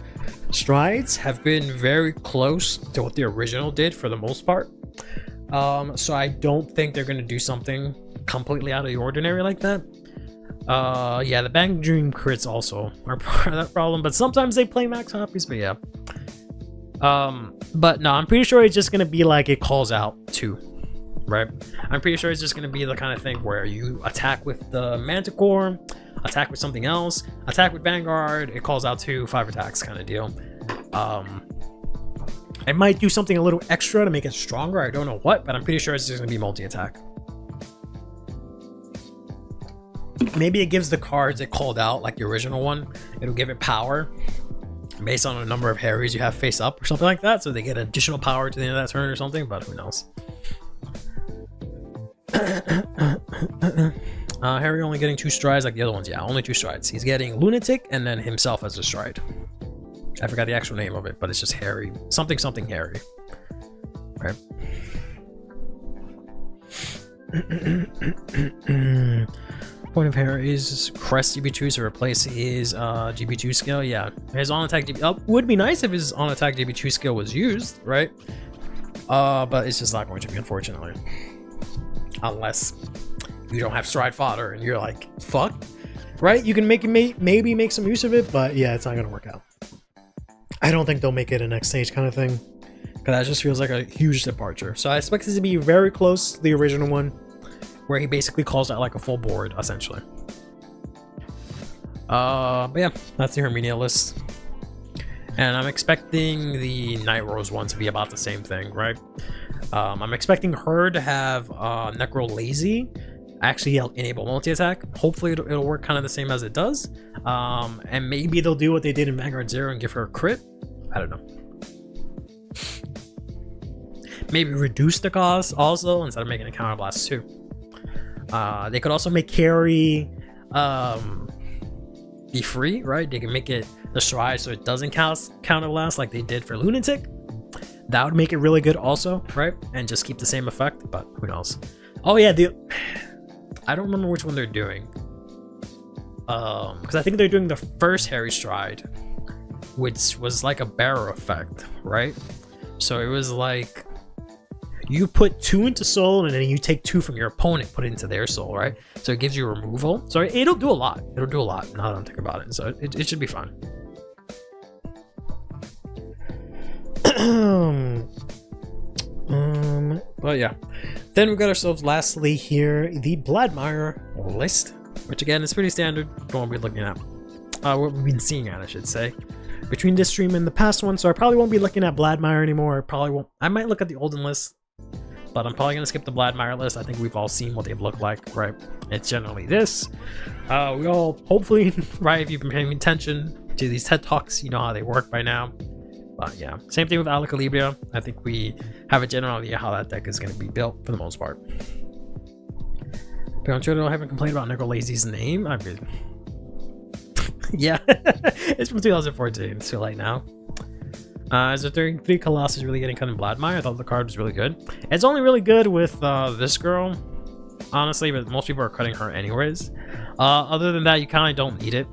strides have been very close to what the original did for the most part. So I don't think they're going to do something completely out of the ordinary like that. Yeah, the Bang Dream crits also are part of that problem, but sometimes they play max copies, but yeah. But no, I'm pretty sure it's just going to be like it calls out too. Right, I'm pretty sure it's just going to be the kind of thing where you attack with the Manticore, attack with something else, attack with Vanguard, it calls out 5 attacks kind of deal. I might do something a little extra to make it stronger, I don't know what, but I'm pretty sure it's just going to be multi-attack. Maybe it gives the cards it called out, like the original one, it'll give it power based on the number of Harrys you have face up or something like that, so they get additional power to the end of that turn or something, but who knows. Harry only getting 2 strides like the other ones. Yeah, only 2 strides. He's getting Lunatic and then himself as a stride. I forgot the actual name of it, but it's just Harry. Something Harry. Right. Point of Harry's Crest GB2 to replace his GB2 skill. Yeah, his on attack GB would be nice if his on attack GB2 skill was used, right? But it's just not going to be, unfortunately. Unless you don't have stride fodder and you're like, fuck, right? You can maybe make some use of it, but yeah, it's not gonna work out. I don't think they'll make it a next stage kind of thing, because that just feels like a huge departure. So I expect this to be very close to the original one, where he basically calls out like a full board essentially. But yeah, that's the Hermina list, and I'm expecting the Night Rose one to be about the same thing, right? I'm expecting her to have Necro Lazy actually enable multi-attack. Hopefully it'll work kind of the same as it does. And maybe they'll do what they did in Vanguard 0 and give her a crit. I don't know. Maybe reduce the cost also instead of making a counterblast too. They could also make Harry be free, right? They can make it the stride so it doesn't counterblast like they did for Lunatic. That would make it really good also, right? And just keep the same effect, but who knows? Oh yeah, I don't remember which one they're doing. Because I think they're doing the first Harry stride, which was like a bearer effect, right? So it was like you put 2 into soul and then you take 2 from your opponent, put it into their soul, right? So it gives you removal. So it'll do a lot. It'll do a lot now that I'm thinking about it. So it should be fun. But yeah, Then we've got ourselves lastly here the Bladmeyer list, which again is pretty standard. Won't be looking at what we've been seeing at, I should say, between this stream and the past one. So I probably won't be looking at Bladmeyer anymore. I probably won't. I might look at the olden list, but I'm probably gonna skip the Bladmeyer list. I think we've all seen what they look like, right? It's generally this. We all hopefully, right? If you've been paying attention to these TED Talks, you know how they work by now. But yeah, same thing with Alakalizia. I think we have a general idea how that deck is going to be built for the most part. But I'm sure I haven't complained about Nicolazi's name. I mean, yeah, it's from 2014. It's too late now. Is there three Colossus really getting cut in Bladmeyer? I thought the card was really good. It's only really good with this girl, honestly, but most people are cutting her anyways. Other than that, you kind of don't need it.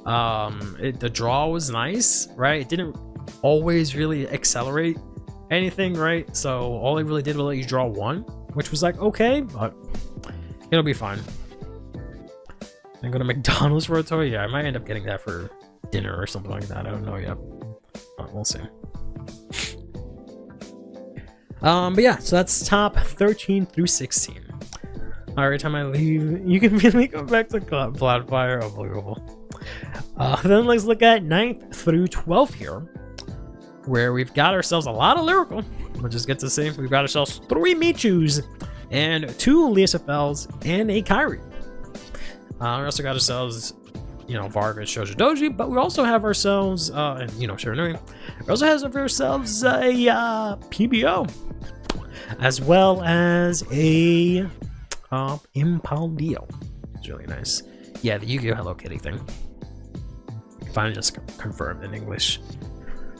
The draw was nice, right? It didn't always really accelerate anything, right? So all it really did was let you draw one, which was like okay, but it'll be fine. And go to McDonald's for a toy. Yeah, I might end up getting that for dinner or something like that. I don't know yet, but we'll see. But yeah, so that's top 13 through 16. Every time I leave, you can really go back to Bladmeyer. Unbelievable. Then let's look at 9th through 12th here, where we've got ourselves a lot of lyrical. We'll just get to see. We've got ourselves 3 Michus and 2 Liesafels and a Kyrie. We also got ourselves, you know, Vargas, Shoujo Doji, but we also have ourselves, and you know, Shiranui. We also have ourselves a PBO, as well as a Impaldio. It's really nice. Yeah, the Yu-Gi-Oh! Hello Kitty thing. Finally just confirmed in English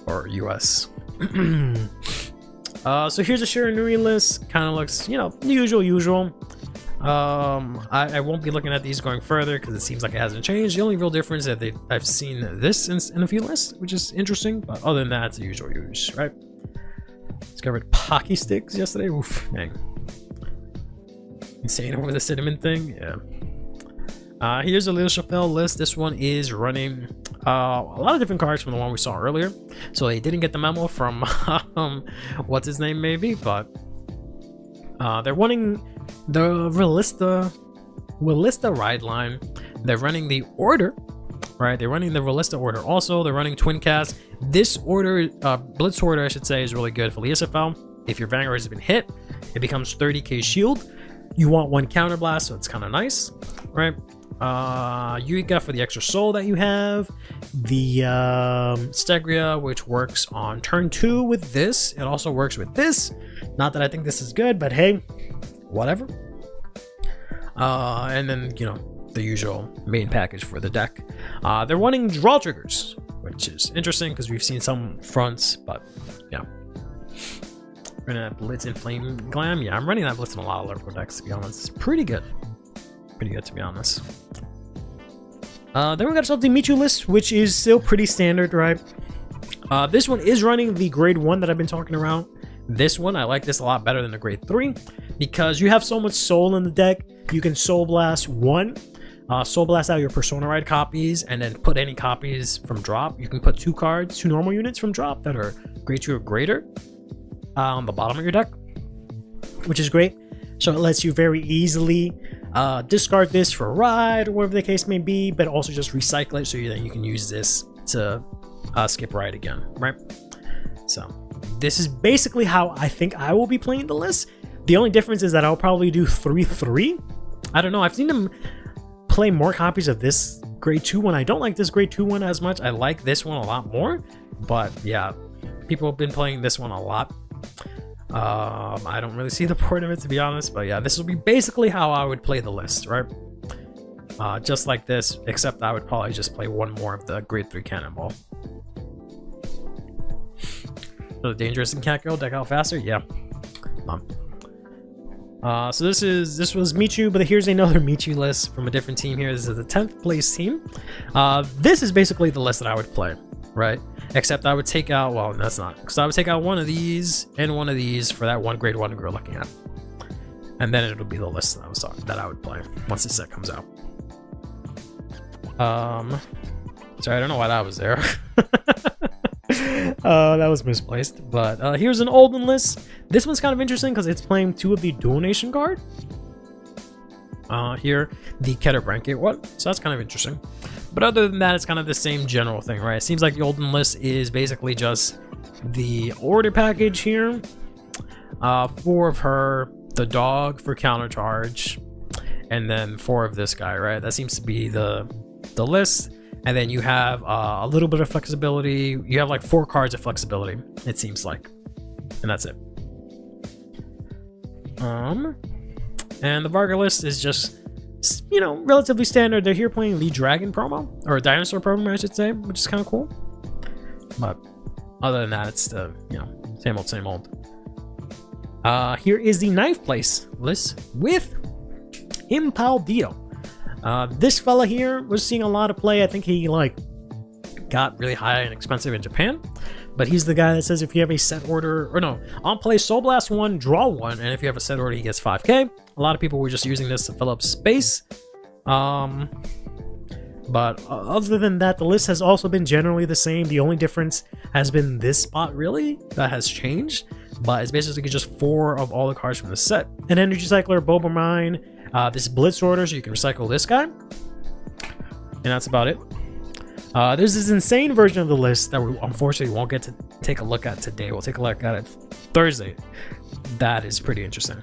or US. So here's a Shiranui list. Kind of looks, you know, usual. I won't be looking at these going further because it seems like it hasn't changed. The only real difference is that I've seen this in a few lists, which is interesting. But other than that, it's the usual use, right? Discovered Pocky Sticks yesterday. Oof, dang. Insane over the cinnamon thing. Yeah. Here's a Lil Chappelle list. This one is running a lot of different cards from the one we saw earlier. So they didn't get the memo from what's his name maybe, but they're running the Willista ride line. They're running the order, right? They're running the Willista order also. They're running Twin Cast. This order, Blitz order, I should say, is really good for Liesafel. If your Vanguard has been hit, it becomes 30k shield. You want 1 counterblast, so it's kind of nice, right? Yuika for the extra soul that you have. The Stegria, which works on turn 2 with this. It also works with this. Not that I think this is good, but hey, whatever. And then, you know, the usual main package for the deck. They're running draw triggers, which is interesting because we've seen some fronts, but yeah. Running that Blitz and Flame Glam. Yeah, I'm running that Blitz in a lot of lyrical decks, to be honest. It's pretty good. Pretty good, to be honest. Then we got ourselves the Michu list, which is still pretty standard, right? This one is running the grade 1 that I've been talking about. This one, I like this a lot better than the grade 3 because you have so much soul in the deck. You can Soul Blast 1, Soul Blast out your Persona Ride copies, and then put any copies from drop. You can put 2 cards, 2 normal units from drop that are grade 2 or greater on the bottom of your deck, which is great. So it lets you very easily discard this for a ride or whatever the case may be, but also just recycle it so that you can use this to skip ride again, right? So this is basically how I think I will be playing the list. The only difference is that I'll probably do 3-3. I don't know. I've seen them play more copies of this grade 2 one. I don't like this grade 2 one as much. I like this one a lot more, but yeah, people have been playing this one a lot. I don't really see the point of it, to be honest, but yeah, this will be basically how I would play the list, right? Just like this, except I would probably just play 1 more of the grade 3 Cannonball. So the Dangerous and Cat Girl deck out faster? Yeah. So this was Michu, but here's another Michu list from a different team here. This is the 10th place team. This is basically the list that I would play, right? Except I would take out, well, that's not, because I would take out one of these and one of these for that one grade 1 we were looking at. And then it'll be the list that I would play once the set comes out. Sorry, I don't know why that was there. That was misplaced. But here's an Olden list. This one's kind of interesting because it's playing 2 of the Dual Nation card. Here, the CurlyHairedVanguard one. So that's kind of interesting. But other than that, it's kind of the same general thing, right? It seems like the Olden list is basically just the order package here. 4 of her, the dog for countercharge, and then 4 of this guy, right? That seems to be the list. And then you have a little bit of flexibility. You have like 4 cards of flexibility, it seems like. And that's it. And the Varga list is just, you know, relatively standard. They're here playing the Dragon promo, or Dinosaur promo, I should say, which is kind of cool. But other than that, it's the, you know, same old, same old. Here is the Ninth Place list with Impaldio. This fella here was seeing a lot of play. I think he like got really high and expensive in Japan, but he's the guy that says if you have a set order, or no, on play Soul Blast 1, draw 1, and if you have a set order, he gets 5k. A lot of people were just using this to fill up space. But other than that, the list has also been generally the same. The only difference has been this spot, really, that has changed. But it's basically just 4 of all the cards from the set. An Energy Cycler, Bobermine, this Blitz order, so you can recycle this guy. And that's about it. There's this insane version of the list that we unfortunately won't get to take a look at today. We'll take a look at it Thursday. That is pretty interesting.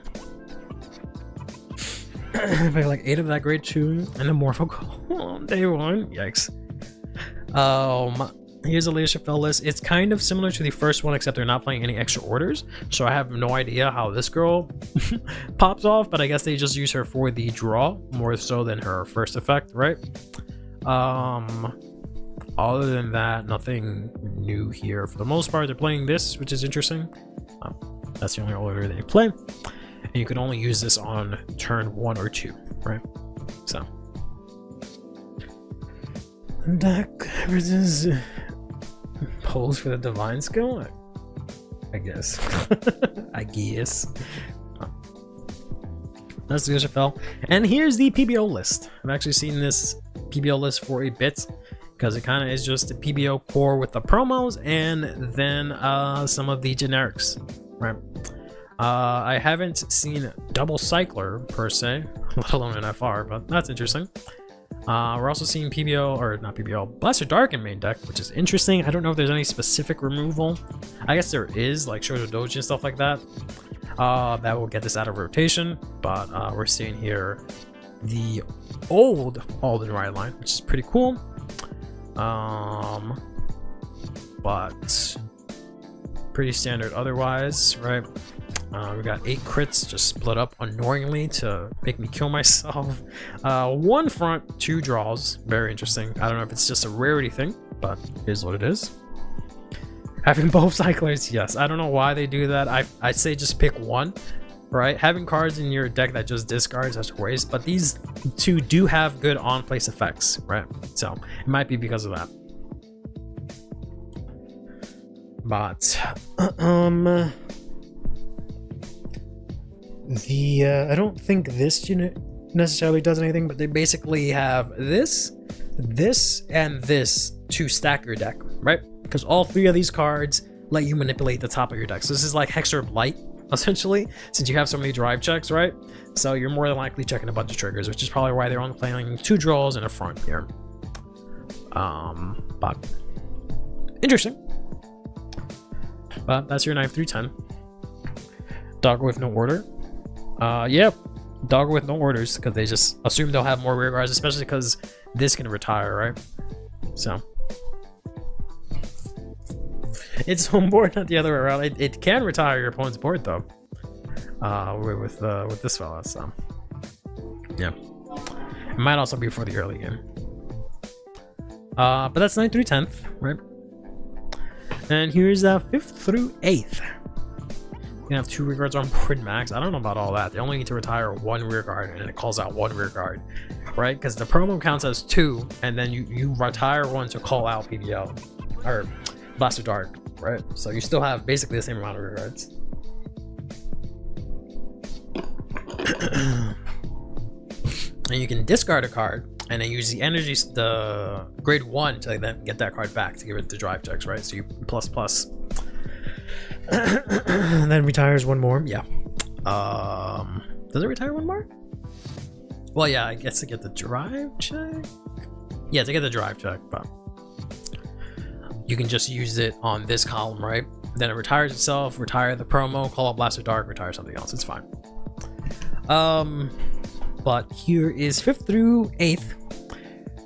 Like 8 of that grade 2 and a Morpho on day 1. Yikes. Here's a leadership fell list. It's kind of similar to the first one, except they're not playing any extra orders. So I have no idea how this girl pops off, but I guess they just use her for the draw more so than her first effect, right? Other than that, nothing new here. For the most part, they're playing this, which is interesting. That's the only order they play. And you can only use this on turn 1 or 2, right? So. Deck versus pose for the divine skill, I guess. I guess. That's the FL. And here's the PBO list. I've actually seen this PBO list for a bit because it kind of is just a PBO core with the promos and then some of the generics, right? I haven't seen Double Cycler per se, let alone an FR, but that's interesting. We're also seeing PBO, or not PBO, Blaster Dark in main deck, which is interesting. I don't know if there's any specific removal. I guess there is, like Shoujo Doji and stuff like that. That will get this out of rotation, but we're seeing here the old Alden Ride line, which is pretty cool. But pretty standard otherwise, right? We got 8 crits just split up annoyingly to make me kill myself. 1 front, 2 draws. Very interesting. I don't know if it's just a rarity thing, but here's what it is. Having both cyclers, yes. I don't know why they do that. I say just pick 1, right? Having cards in your deck that just discards, that's a waste. But these 2 do have good on-place effects, right? So it might be because of that. But I don't think this unit necessarily does anything, but they basically have this, and this to stack your deck, right? Because all 3 of these cards let you manipulate the top of your deck. So this is like Hexorb Light, essentially, since you have so many drive checks, right? So you're more than likely checking a bunch of triggers, which is probably why they're only playing 2 draws and a front here. But interesting. But that's your 9 through 10. Doggo with no order. Yep, Doggo with no orders, because they just assume they'll have more rear guards, especially because this can retire, right? So it's home board, not the other way around. It can retire your opponent's board though. With this fella, so yeah, it might also be for the early game. But that's 9th through 10th, right? And here's 5th through 8th. You can have 2 rear guards on board max. I don't know about all that. They only need to retire 1 rear guard, and it calls out 1 rear guard, right? Because the promo counts as 2, and then you retire 1 to call out PBO or Blaster Dark, right? So you still have basically the same amount of rear guards. And you can discard a card and then use the energy, the grade 1 to then get that card back to give it the drive checks, right? So you plus plus. And then retires one more. Yeah. Does it retire one more? Well, yeah, I guess to get the drive check. Yeah, to get the drive check, but you can just use it on this column, right? Then it retires itself, retire the promo, call up Blaster Dark, retire something else. It's fine. But here is 5th through 8th.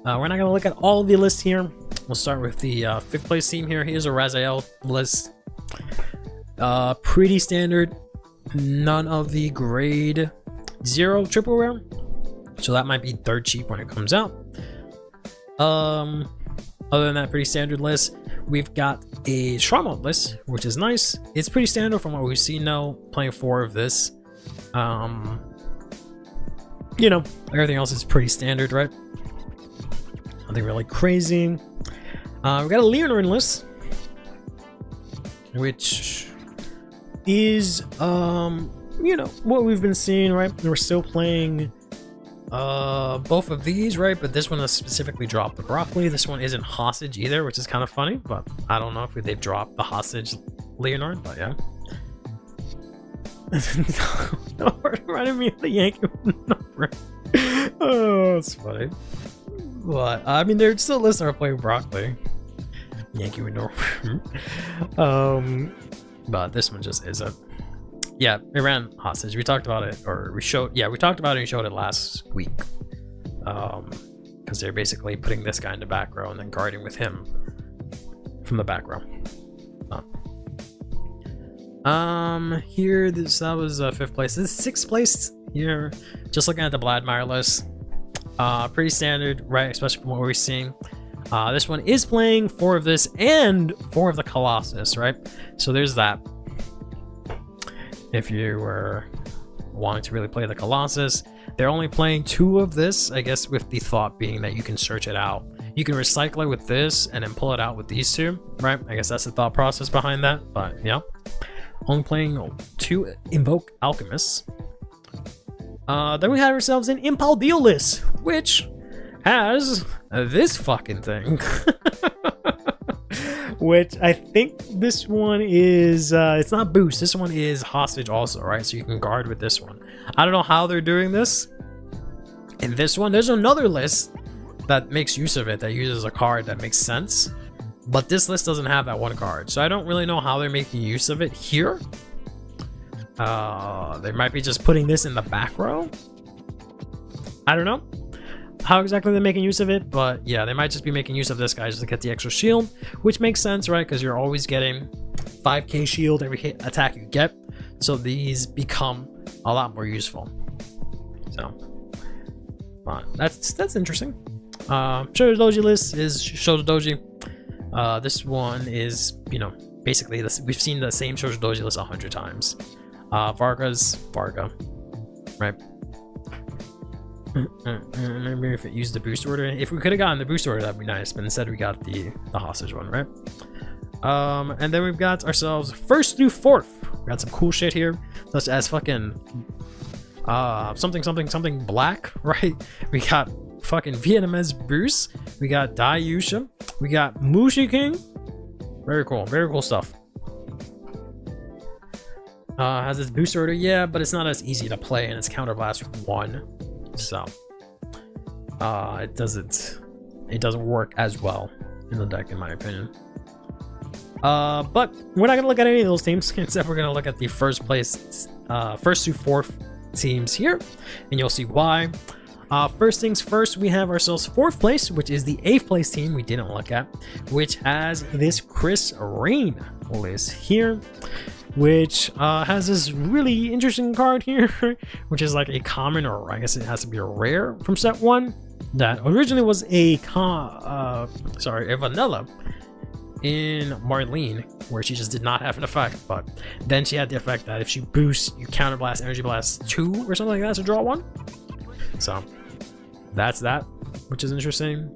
We're not gonna look at all of the lists here. We'll start with the 5th place team here. Here's a Raziel list. Pretty standard. None of the grade 0 triple rare. So that might be third cheap when it comes out. Other than that, pretty standard list. We've got a Straw Mode list, which is nice. It's pretty standard from what we've seen now, playing 4 of this. You know, Everything else is pretty standard, right? Nothing really crazy. We've got a Leonard list, which is you know, what we've been seeing, right? We're still playing both of these, right? But this one has specifically dropped the broccoli. This one isn't hostage either, which is kind of funny, but I don't know if they've dropped the hostage Leonard, but yeah. Reminded me of the Yankee number. Oh, it's funny. But I mean, they're still listening to playing broccoli. Yankee with no. But this one just isn't. Yeah, it ran hostage. We talked about it, or we showed. Yeah, we talked about it and showed it last week. Because they're basically putting this guy in the back row and then guarding with him from the back row. Here that was 5th place. This is 6th place here. Just looking at the Vladimir list, pretty standard, right? Especially from what we're seeing. This one is playing 4 of this and 4 of the Colossus, right? So there's that. If you were wanting to really play the Colossus, they're only playing 2 of this, I guess, with the thought being that you can search it out. You can recycle it with this and then pull it out with these 2, right? I guess that's the thought process behind that, but yeah. Only playing 2 Invoke Alchemists. Then we had ourselves an Impal Deal list, which has this fucking thing. Which I think this one is, it's not boost, this one is hostage also, right? So you can guard with this one. I don't know how they're doing this. In this one, there's another list that makes use of it, that uses a card that makes sense. But this list doesn't have that one card, so I don't really know how they're making use of it here. They might be just putting this in the back row. I don't know how exactly they're making use of it, but yeah, they might just be making use of this guy just to get the extra shield, which makes sense, right? Because you're always getting 5k shield every attack you get, so these become a lot more useful. So, that's interesting. Shoto Doji list is Shoto Doji. This one is, you know, basically this, we've seen the same Shoto Doji list 100 times. Varga's Varga, right? Maybe if it used the boost order. If we could have gotten the boost order, that'd be nice, but instead we got the hostage one, right? And then we've got ourselves 1st through 4th. We got some cool shit here, such as fucking something black, right? We got fucking Vietnamese Bruce, we got Dai Yusha, we got Mushi King. Very cool stuff. Has this boost order, yeah, but it's not as easy to play, and it's counterblast 1, so it doesn't work as well in the deck, in my opinion. But we're not gonna look at any of those teams, except we're gonna look at the 1st place, 1st through 4th teams here, and you'll see why. First things first, we have ourselves 4th place, which is the 8th place team we didn't look at, which has this Chris Rain list here, which has this really interesting card here, which is like a common, or I guess it has to be a rare from set 1, that originally was a vanilla in Marlene, where she just did not have an effect, but then she had the effect that if she boosts, you counterblast Energy Blast 2 or something like that to draw 1. So that's that, which is interesting.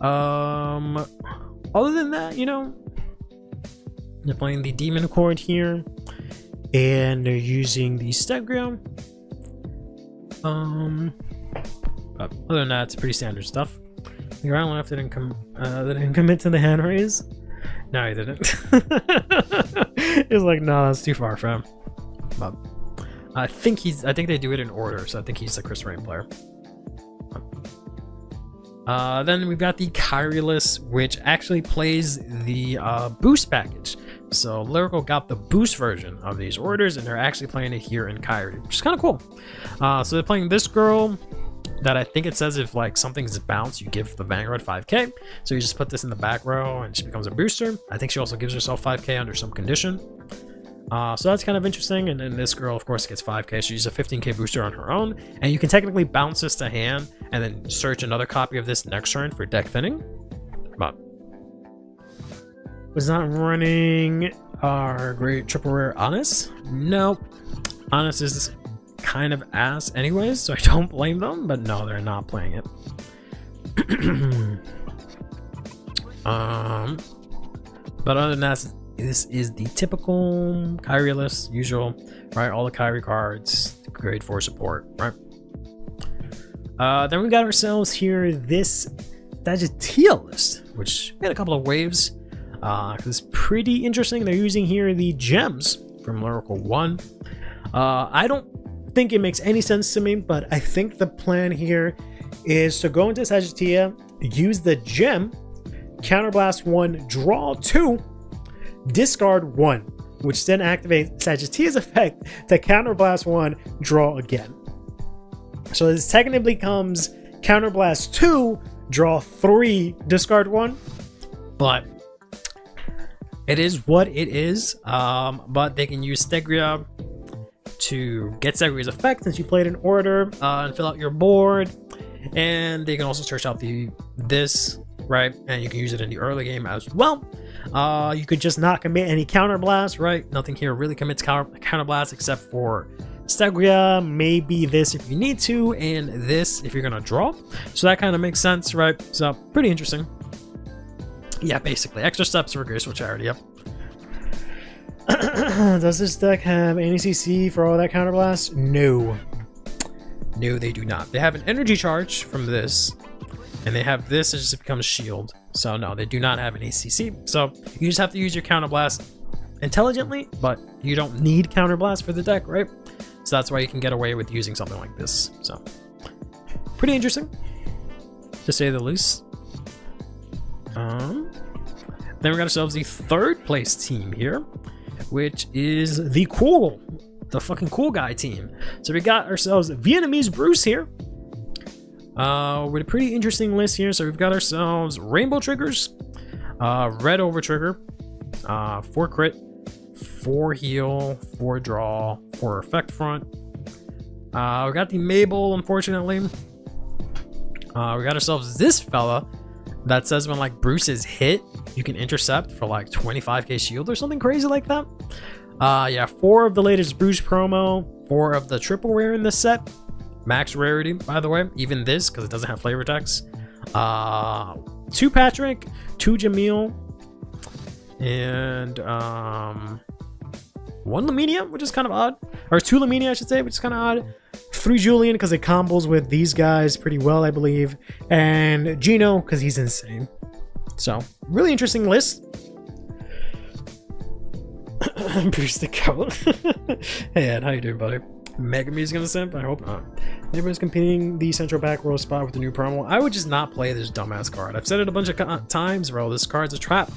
Other than that, you know, they're playing the Demon Accord here, and they're using the Stegria. But other than that, it's pretty standard stuff. The ground left didn't commit to the hand raise. No, he didn't. He's like, no, that's too far from him. But I think they do it in order, so I think he's the Chris Rain player. Then we've got the Kyrie list, which actually plays the boost package. So Lyrical got the boost version of these orders, and they're actually playing it here in Kyrie, which is kind of cool. So they're playing this girl that I think it says if like something's bounced, you give the Vanguard 5k. So you just put this in the back row and she becomes a booster. I think she also gives herself 5k under some condition. So that's kind of interesting. And then this girl, of course, gets 5k. She's a 15k booster on her own. And you can technically bounce this to hand and then search another copy of this next turn for deck thinning. But was not running our great triple rare Honest. Nope. Honest is kind of ass anyways, so I don't blame them, but no, they're not playing it. But other than that, this is the typical Kyrie list, usual, right? All the Kyrie cards, grade 4 support, right? Then we got ourselves here this Sagittarius list, which we had a couple of waves. It's pretty interesting. They're using here the gems from Lyrical 1. I don't think it makes any sense to me, but I think the plan here is to go into Sagittarius, use the gem, counterblast 1, draw 2, discard 1, which then activates Sagittarius effect to counterblast 1, draw again. So this technically becomes counterblast 2, draw 3, discard 1, but it is what it is. But they can use Stegria to get Segria's effect since you played an order and fill out your board, and they can also search out this, right? And you can use it in the early game as well. You could just not commit any counterblast, right? Nothing here really commits counterblast except for Stegria, maybe this if you need to, and this if you're gonna draw. So that kind of makes sense, right? So pretty interesting. Yeah, basically extra steps for graceful charity. Yep. Does this deck have any CC for all that counterblast? No, they do not. They have an energy charge from this, and they have this, it just becomes shield. So no, they do not have any CC. So you just have to use your counterblast intelligently, but you don't need counterblast for the deck, right? So that's why you can get away with using something like this. So pretty interesting, to say the least. Then we got ourselves the third place team here, which is the fucking cool guy team. So we got ourselves Vietnamese Bruce here, with a pretty interesting list here. So we've got ourselves rainbow triggers, red over trigger, 4 crit, 4 heal, 4 draw, 4 effect front. We got the Mabel, unfortunately. We got ourselves this fella that says when like Bruce is hit, you can intercept for like 25k shield or something crazy like that. Yeah, 4 of the latest Bruce promo, 4 of the triple rare in this set, max rarity by the way, even this because it doesn't have flavor text. 2 Patrick, 2 Jamil, and 1 Laminia, which is kind of odd, or 2 Laminia I should say, which is kind of odd. 3 Julian because it combos with these guys pretty well, I believe, and Gino because he's insane. So really interesting list. Bruce the goat. Hey Ed, how you doing, buddy? Megame's gonna simp? I hope not. Everybody's competing the central back row spot with the new promo. I would just not play this dumbass card. I've said it a bunch of times, bro. This card's a trap.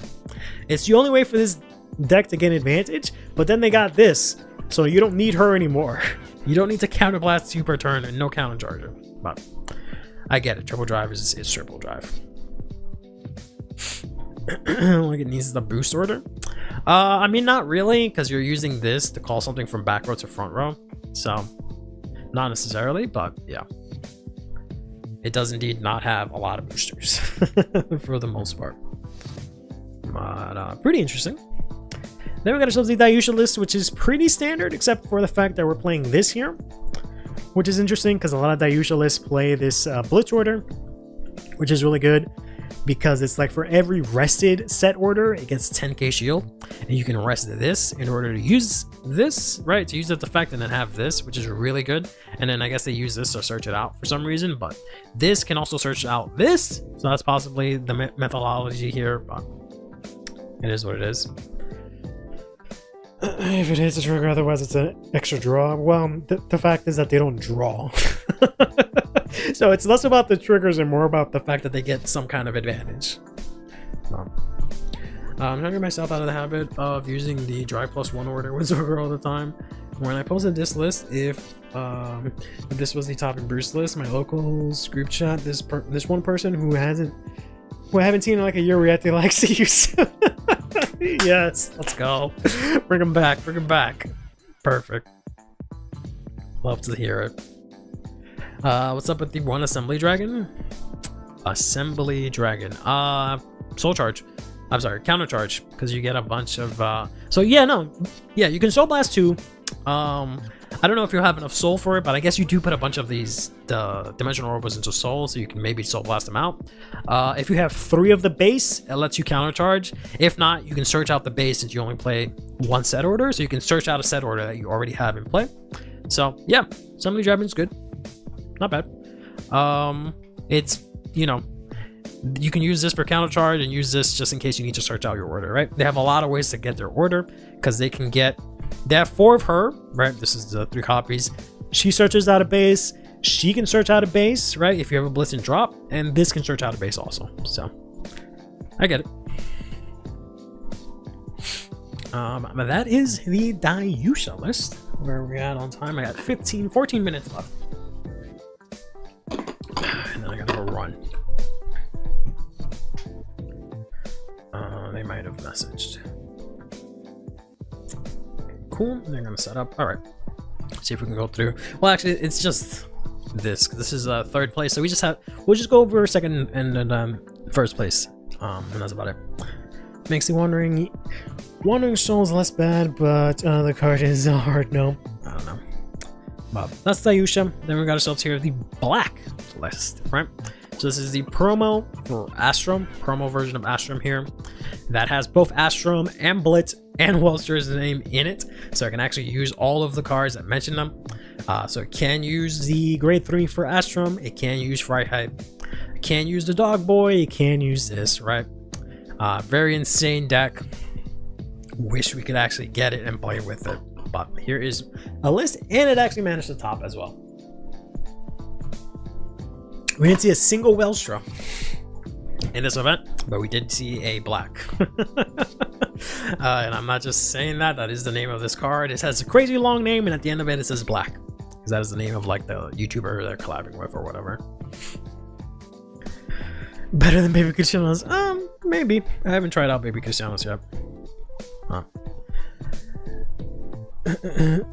It's the only way for this deck to get an advantage, but then they got this, so you don't need her anymore. You don't need to counterblast 2 per turn and no counter charger. But I get it. Triple drive is triple drive. Like it needs the boost order. I mean, not really, because you're using this to call something from back row to front row. So not necessarily, but yeah. It does indeed not have a lot of boosters for the most part. But pretty interesting. Then we got ourselves the Dayusha list, which is pretty standard, except for the fact that we're playing this here, which is interesting because a lot of Dayusha lists play this Blitz order, which is really good. because it's like for every rested set order, it gets 10k shield, and you can rest this in order to use this, right? To use the defect and then have this, which is really good. And then I guess they use this to search it out for some reason, but this can also search out this. So that's possibly the methodology here, but it is what it is. If it hits a trigger, otherwise it's an extra draw. Well, the fact is that they don't draw. So it's less about the triggers and more about the fact that they get some kind of advantage. I'm trying to get myself out of the habit of using the Drive +1 order with Zogger all the time. When I posted this list, if this was the top and Bruce list, my locals group chat, this one person who I haven't seen in like a year reacted like, see you soon. Yes, let's go. Bring him back, bring him back. Perfect. Love to hear it. What's up with the one assembly dragon? Assembly dragon. Soul charge. I'm sorry, counter charge, because you get a bunch of so yeah, no, yeah, you can soul blast too. I don't know if you'll have enough soul for it, but I guess you do put a bunch of these dimensional orbs into soul, so you can maybe soul blast them out. If you have 3 of the base, it lets you counter charge. If not, you can search out the base since you only play 1 set order, so you can search out a set order that you already have in play. So yeah, assembly dragon's good, not bad. It's, you know, you can use this for counter charge and use this just in case you need to search out your order, right? They have a lot of ways to get their order, because they have 4 of her, right? This is the 3 copies. She searches out a base, she can search out a base, right? If you have a blitz and drop, and this can search out a base also. So I get it. But that is the Dayusha list. Where are we at on time? I got 14 minutes left. And then I gotta go run. They might have messaged. Cool, they're gonna set up. All right, see if we can go through. Well, actually, it's just this. This is 3rd place, so we'll just go over 2nd and then 1st place, and that's about it. Makes you wandering soul's less bad, but the card is hard. No, I don't know. But that's Dayusha. Then we got ourselves here the black list, right? So this is the promo for Astrum, promo version of Astrum here. That has both Astrum and Blitz and Welster's name in it. So I can actually use all of the cards that mention them. So it can use the grade 3 for Astrum. It can use Freiheit. It can use the Dog Boy. It can use this, right? Very insane deck. Wish we could actually get it and play with it. But here is a list, and it actually managed to top as well. We didn't see a single Wellstra in this event, but we did see a black. And I'm not just saying that, that is the name of this card. It has a crazy long name, and at the end of it, it says black, because that is the name of like the YouTuber they're collabing with or whatever. Better than Baby Cristianos? Maybe. I haven't tried out Baby Cristianos yet.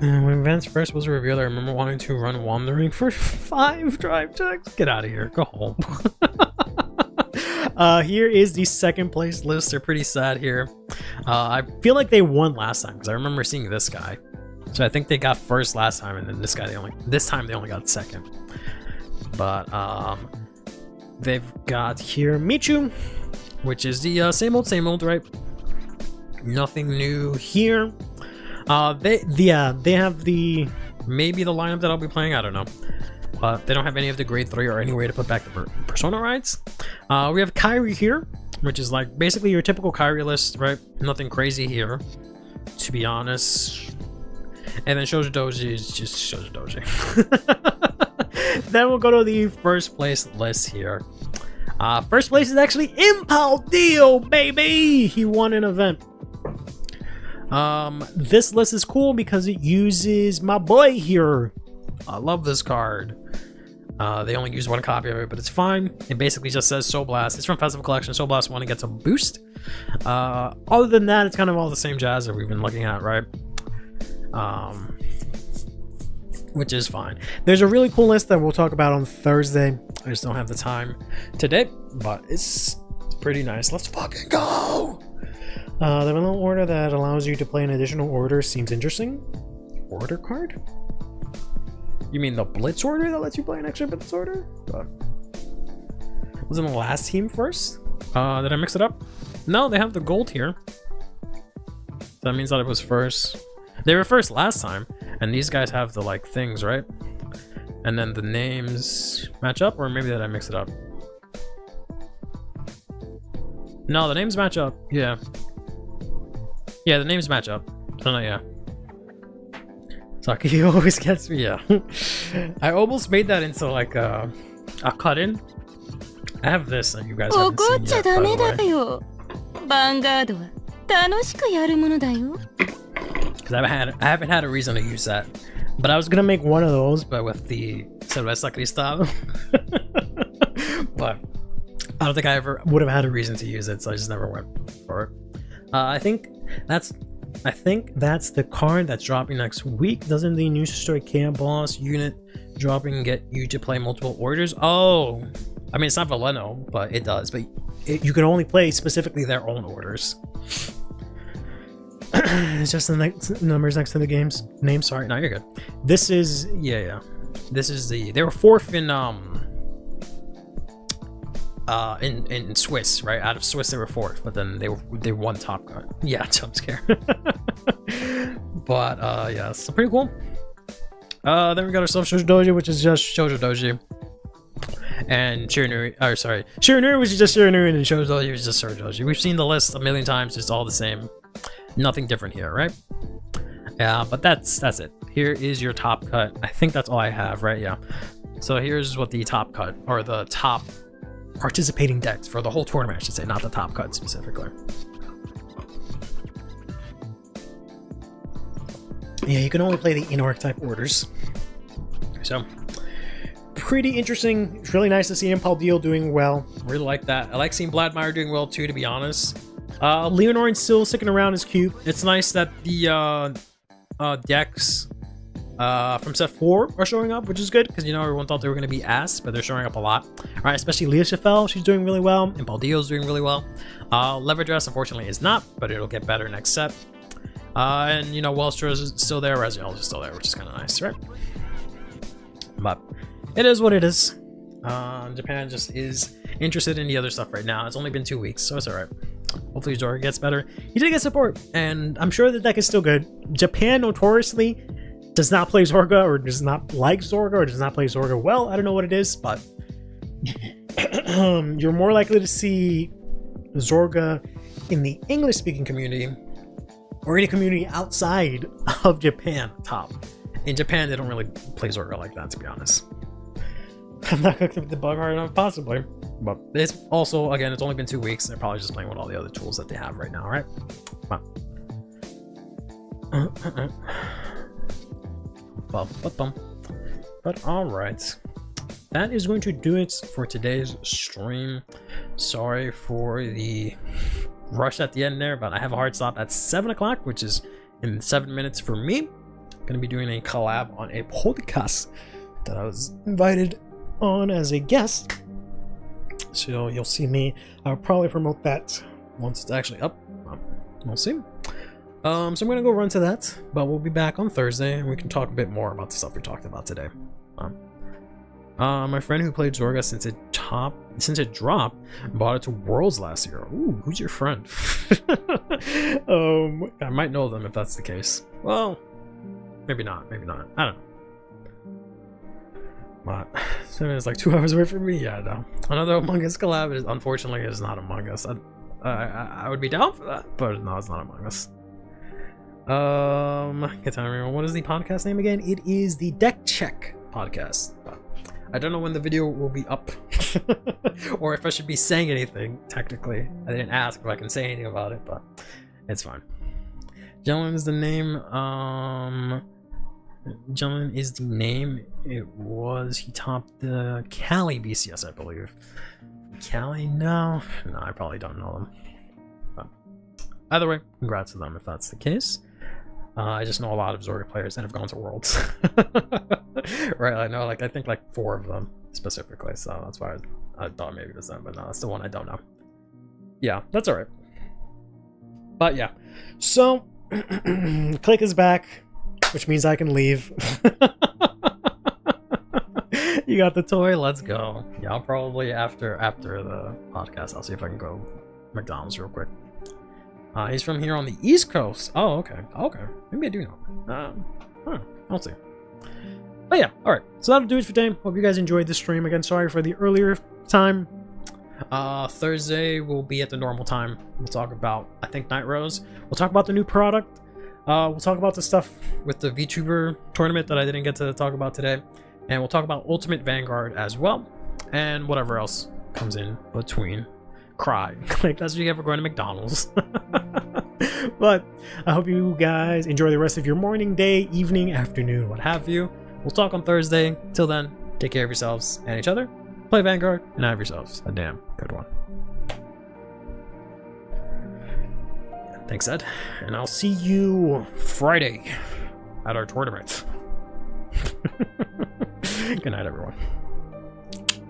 When Vance first was revealed, I remember wanting to run Wandering for 5 drive checks. Get out of here. Go home. Here is the 2nd place list. They're pretty sad here. I feel like they won last time because I remember seeing this guy. So I think they got 1st last time, and then this time they only got 2nd. But they've got here Michu, which is the same old, right? Nothing new here. They have maybe the lineup that I'll be playing, I don't know, but they don't have any of the grade 3 or any way to put back the Persona rides. We have Kyrie here, which is like basically your typical Kyrie list, right? Nothing crazy here, to be honest. And then Shoujo Doji is just Shoujo Doji. Then we'll go to the 1st place list here. 1st place is actually Impal Dio, baby! He won an event. This list is cool because it uses my boy here. I love this card. They only use 1 copy of it, but it's fine. It basically just says Soul Blast. It's from Festival Collection. Soul Blast 1, it gets a boost. Other than that, it's kind of all the same jazz that we've been looking at, right? Which is fine. There's a really cool list that we'll talk about on Thursday. I just don't have the time today, but it's pretty nice. Let's fucking go! The vanilla order that allows you to play an additional order seems interesting. Order card? You mean the Blitz order that lets you play an extra Blitz order? Wasn't the last team first? Did I mix it up? No, they have the gold here. That means that it was first. They were first last time, and these guys have the like things, right? And then the names match up, or maybe did I mix it up? No, the names match up. Yeah. Yeah, the names match up. Oh no, yeah. Saki always gets me. Yeah. I almost made that into like a cut-in. I have this that you guys haven't seen yet, by the way. ヴァンガードは楽しくやるものだよ。 Because I haven't had a reason to use that. But I was gonna make one of those, But with the Cerveza Cristal. But I don't think I ever would have had a reason to use it, so I just never went for it. I think that's the card that's dropping next week. Doesn't the new story Chaos Boss unit dropping get you to play multiple orders? Oh, I mean, it's not Valeno, but it does. But you can only play specifically their own orders. it's just the numbers next to the game's name. Sorry, No, you're good. this is Yeah. This is they were fourth in Swiss, right? Out of Swiss they were fourth, but then they won Top Gun. Yeah, jump scare. But yeah, so pretty cool. Then we got ourselves Shoujo Doji, which is just Shoujo Doji. And Shiranui, Shiranui, which is just Shiranui, and Shoujo Doji, which is just Shoujo Doji. We've seen the list a million times, it's all the same. Nothing different here, right? Yeah, but that's it. Here is your top cut. I think that's all I have, right? Yeah. So here's what the top cut, or the top participating decks for the whole tournament, I should say, not the top cut specifically. yeah. You can only play the in-org type orders. So Pretty interesting. It's really nice to see Impel Deal doing well. really like that. I like seeing Bladmeyer doing well too, to be honest. Leonorin still sticking around is cute. It's nice that the decks from set 4 are showing up, which is good, because you know everyone thought they were going to be ass, but they're showing up a lot. All right, especially Leah Schafel, she's doing really well. Impaldio's doing really well. Lever Dress, unfortunately, is not, but it'll get better next set. And you know, Welstra is still there, Raziel is still there, which is kind of nice, right? But it is what it is. Japan just is interested in the other stuff right now. It's only been 2 weeks, so it's all right. Hopefully Zorga gets better. He did get support, and I'm sure the deck is still good. Japan notoriously does not play Zorga, or does not like Zorga, or does not play Zorga well. I don't know what it is, but you're more likely to see Zorga in the English-speaking community, or any community outside of Japan top. In Japan, they don't really play Zorga like that, to be honest. I'm not cooked with the bug hard enough, possibly. But it's also, again, it's only been 2 weeks. They're probably just playing with all the other tools that they have right now, right? But all right, that is going to do it for today's stream. Sorry for the rush at the end there, but I have a hard stop at 7 o'clock, which is in 7 minutes for me. I'm going to be doing a collab on a podcast that I was invited on as a guest. So you'll see me. I'll probably promote that once it's actually up. We'll see. So I'm gonna go run to that, but we'll be back on Thursday and we can talk a bit more about the stuff we talked about today. My friend who played Zorga since it dropped bought it to Worlds last year. Ooh, who's your friend? I might know them if that's the case. Well, maybe not. I don't know. But so it's like 2 hours away from me. Yeah, no. Another Among Us collab is unfortunately it is not Among Us. I would be down for that, but no, it's not Among Us. Get time to remember, what is the podcast name again? It is the Deck Check podcast. I don't know when the video will be up, or if I should be saying anything. Technically, I didn't ask if I can say anything about it, but it's fine. Gentleman is the name. Gentleman is the name. He topped the Cali BCS, I believe. Cali? No, I probably don't know them. But either way, congrats to them if that's the case. I just know a lot of Zorga players that have gone to Worlds. Right, I know, I think 4 of them specifically, so that's why I thought maybe it was them, but no, that's the one I don't know. Yeah, that's alright. But yeah, so Click is back, which means I can leave. You got the toy? Let's go. Yeah, I'll probably after the podcast, I'll see if I can go McDonald's real quick. He's from here on the East Coast. Oh, okay. Okay. Maybe I do know. I'll see. But yeah, alright. So that'll do it for today. Hope you guys enjoyed the stream. Again, sorry for the earlier time. Thursday we'll be at the normal time. We'll talk about, I think, Night Rose. We'll talk about the new product. We'll talk about the stuff with the VTuber tournament that I didn't get to talk about today. And we'll talk about Ultimate Vanguard as well. And whatever else comes in between. Cry. Like, that's what you get for going to McDonald's. But I hope you guys enjoy the rest of your morning, day, evening, afternoon, what have you. We'll talk on Thursday. Till then, take care of yourselves and each other. Play Vanguard and have yourselves a damn good one. Thanks, Ed. And I'll see you Friday at our tournament. Good night, everyone.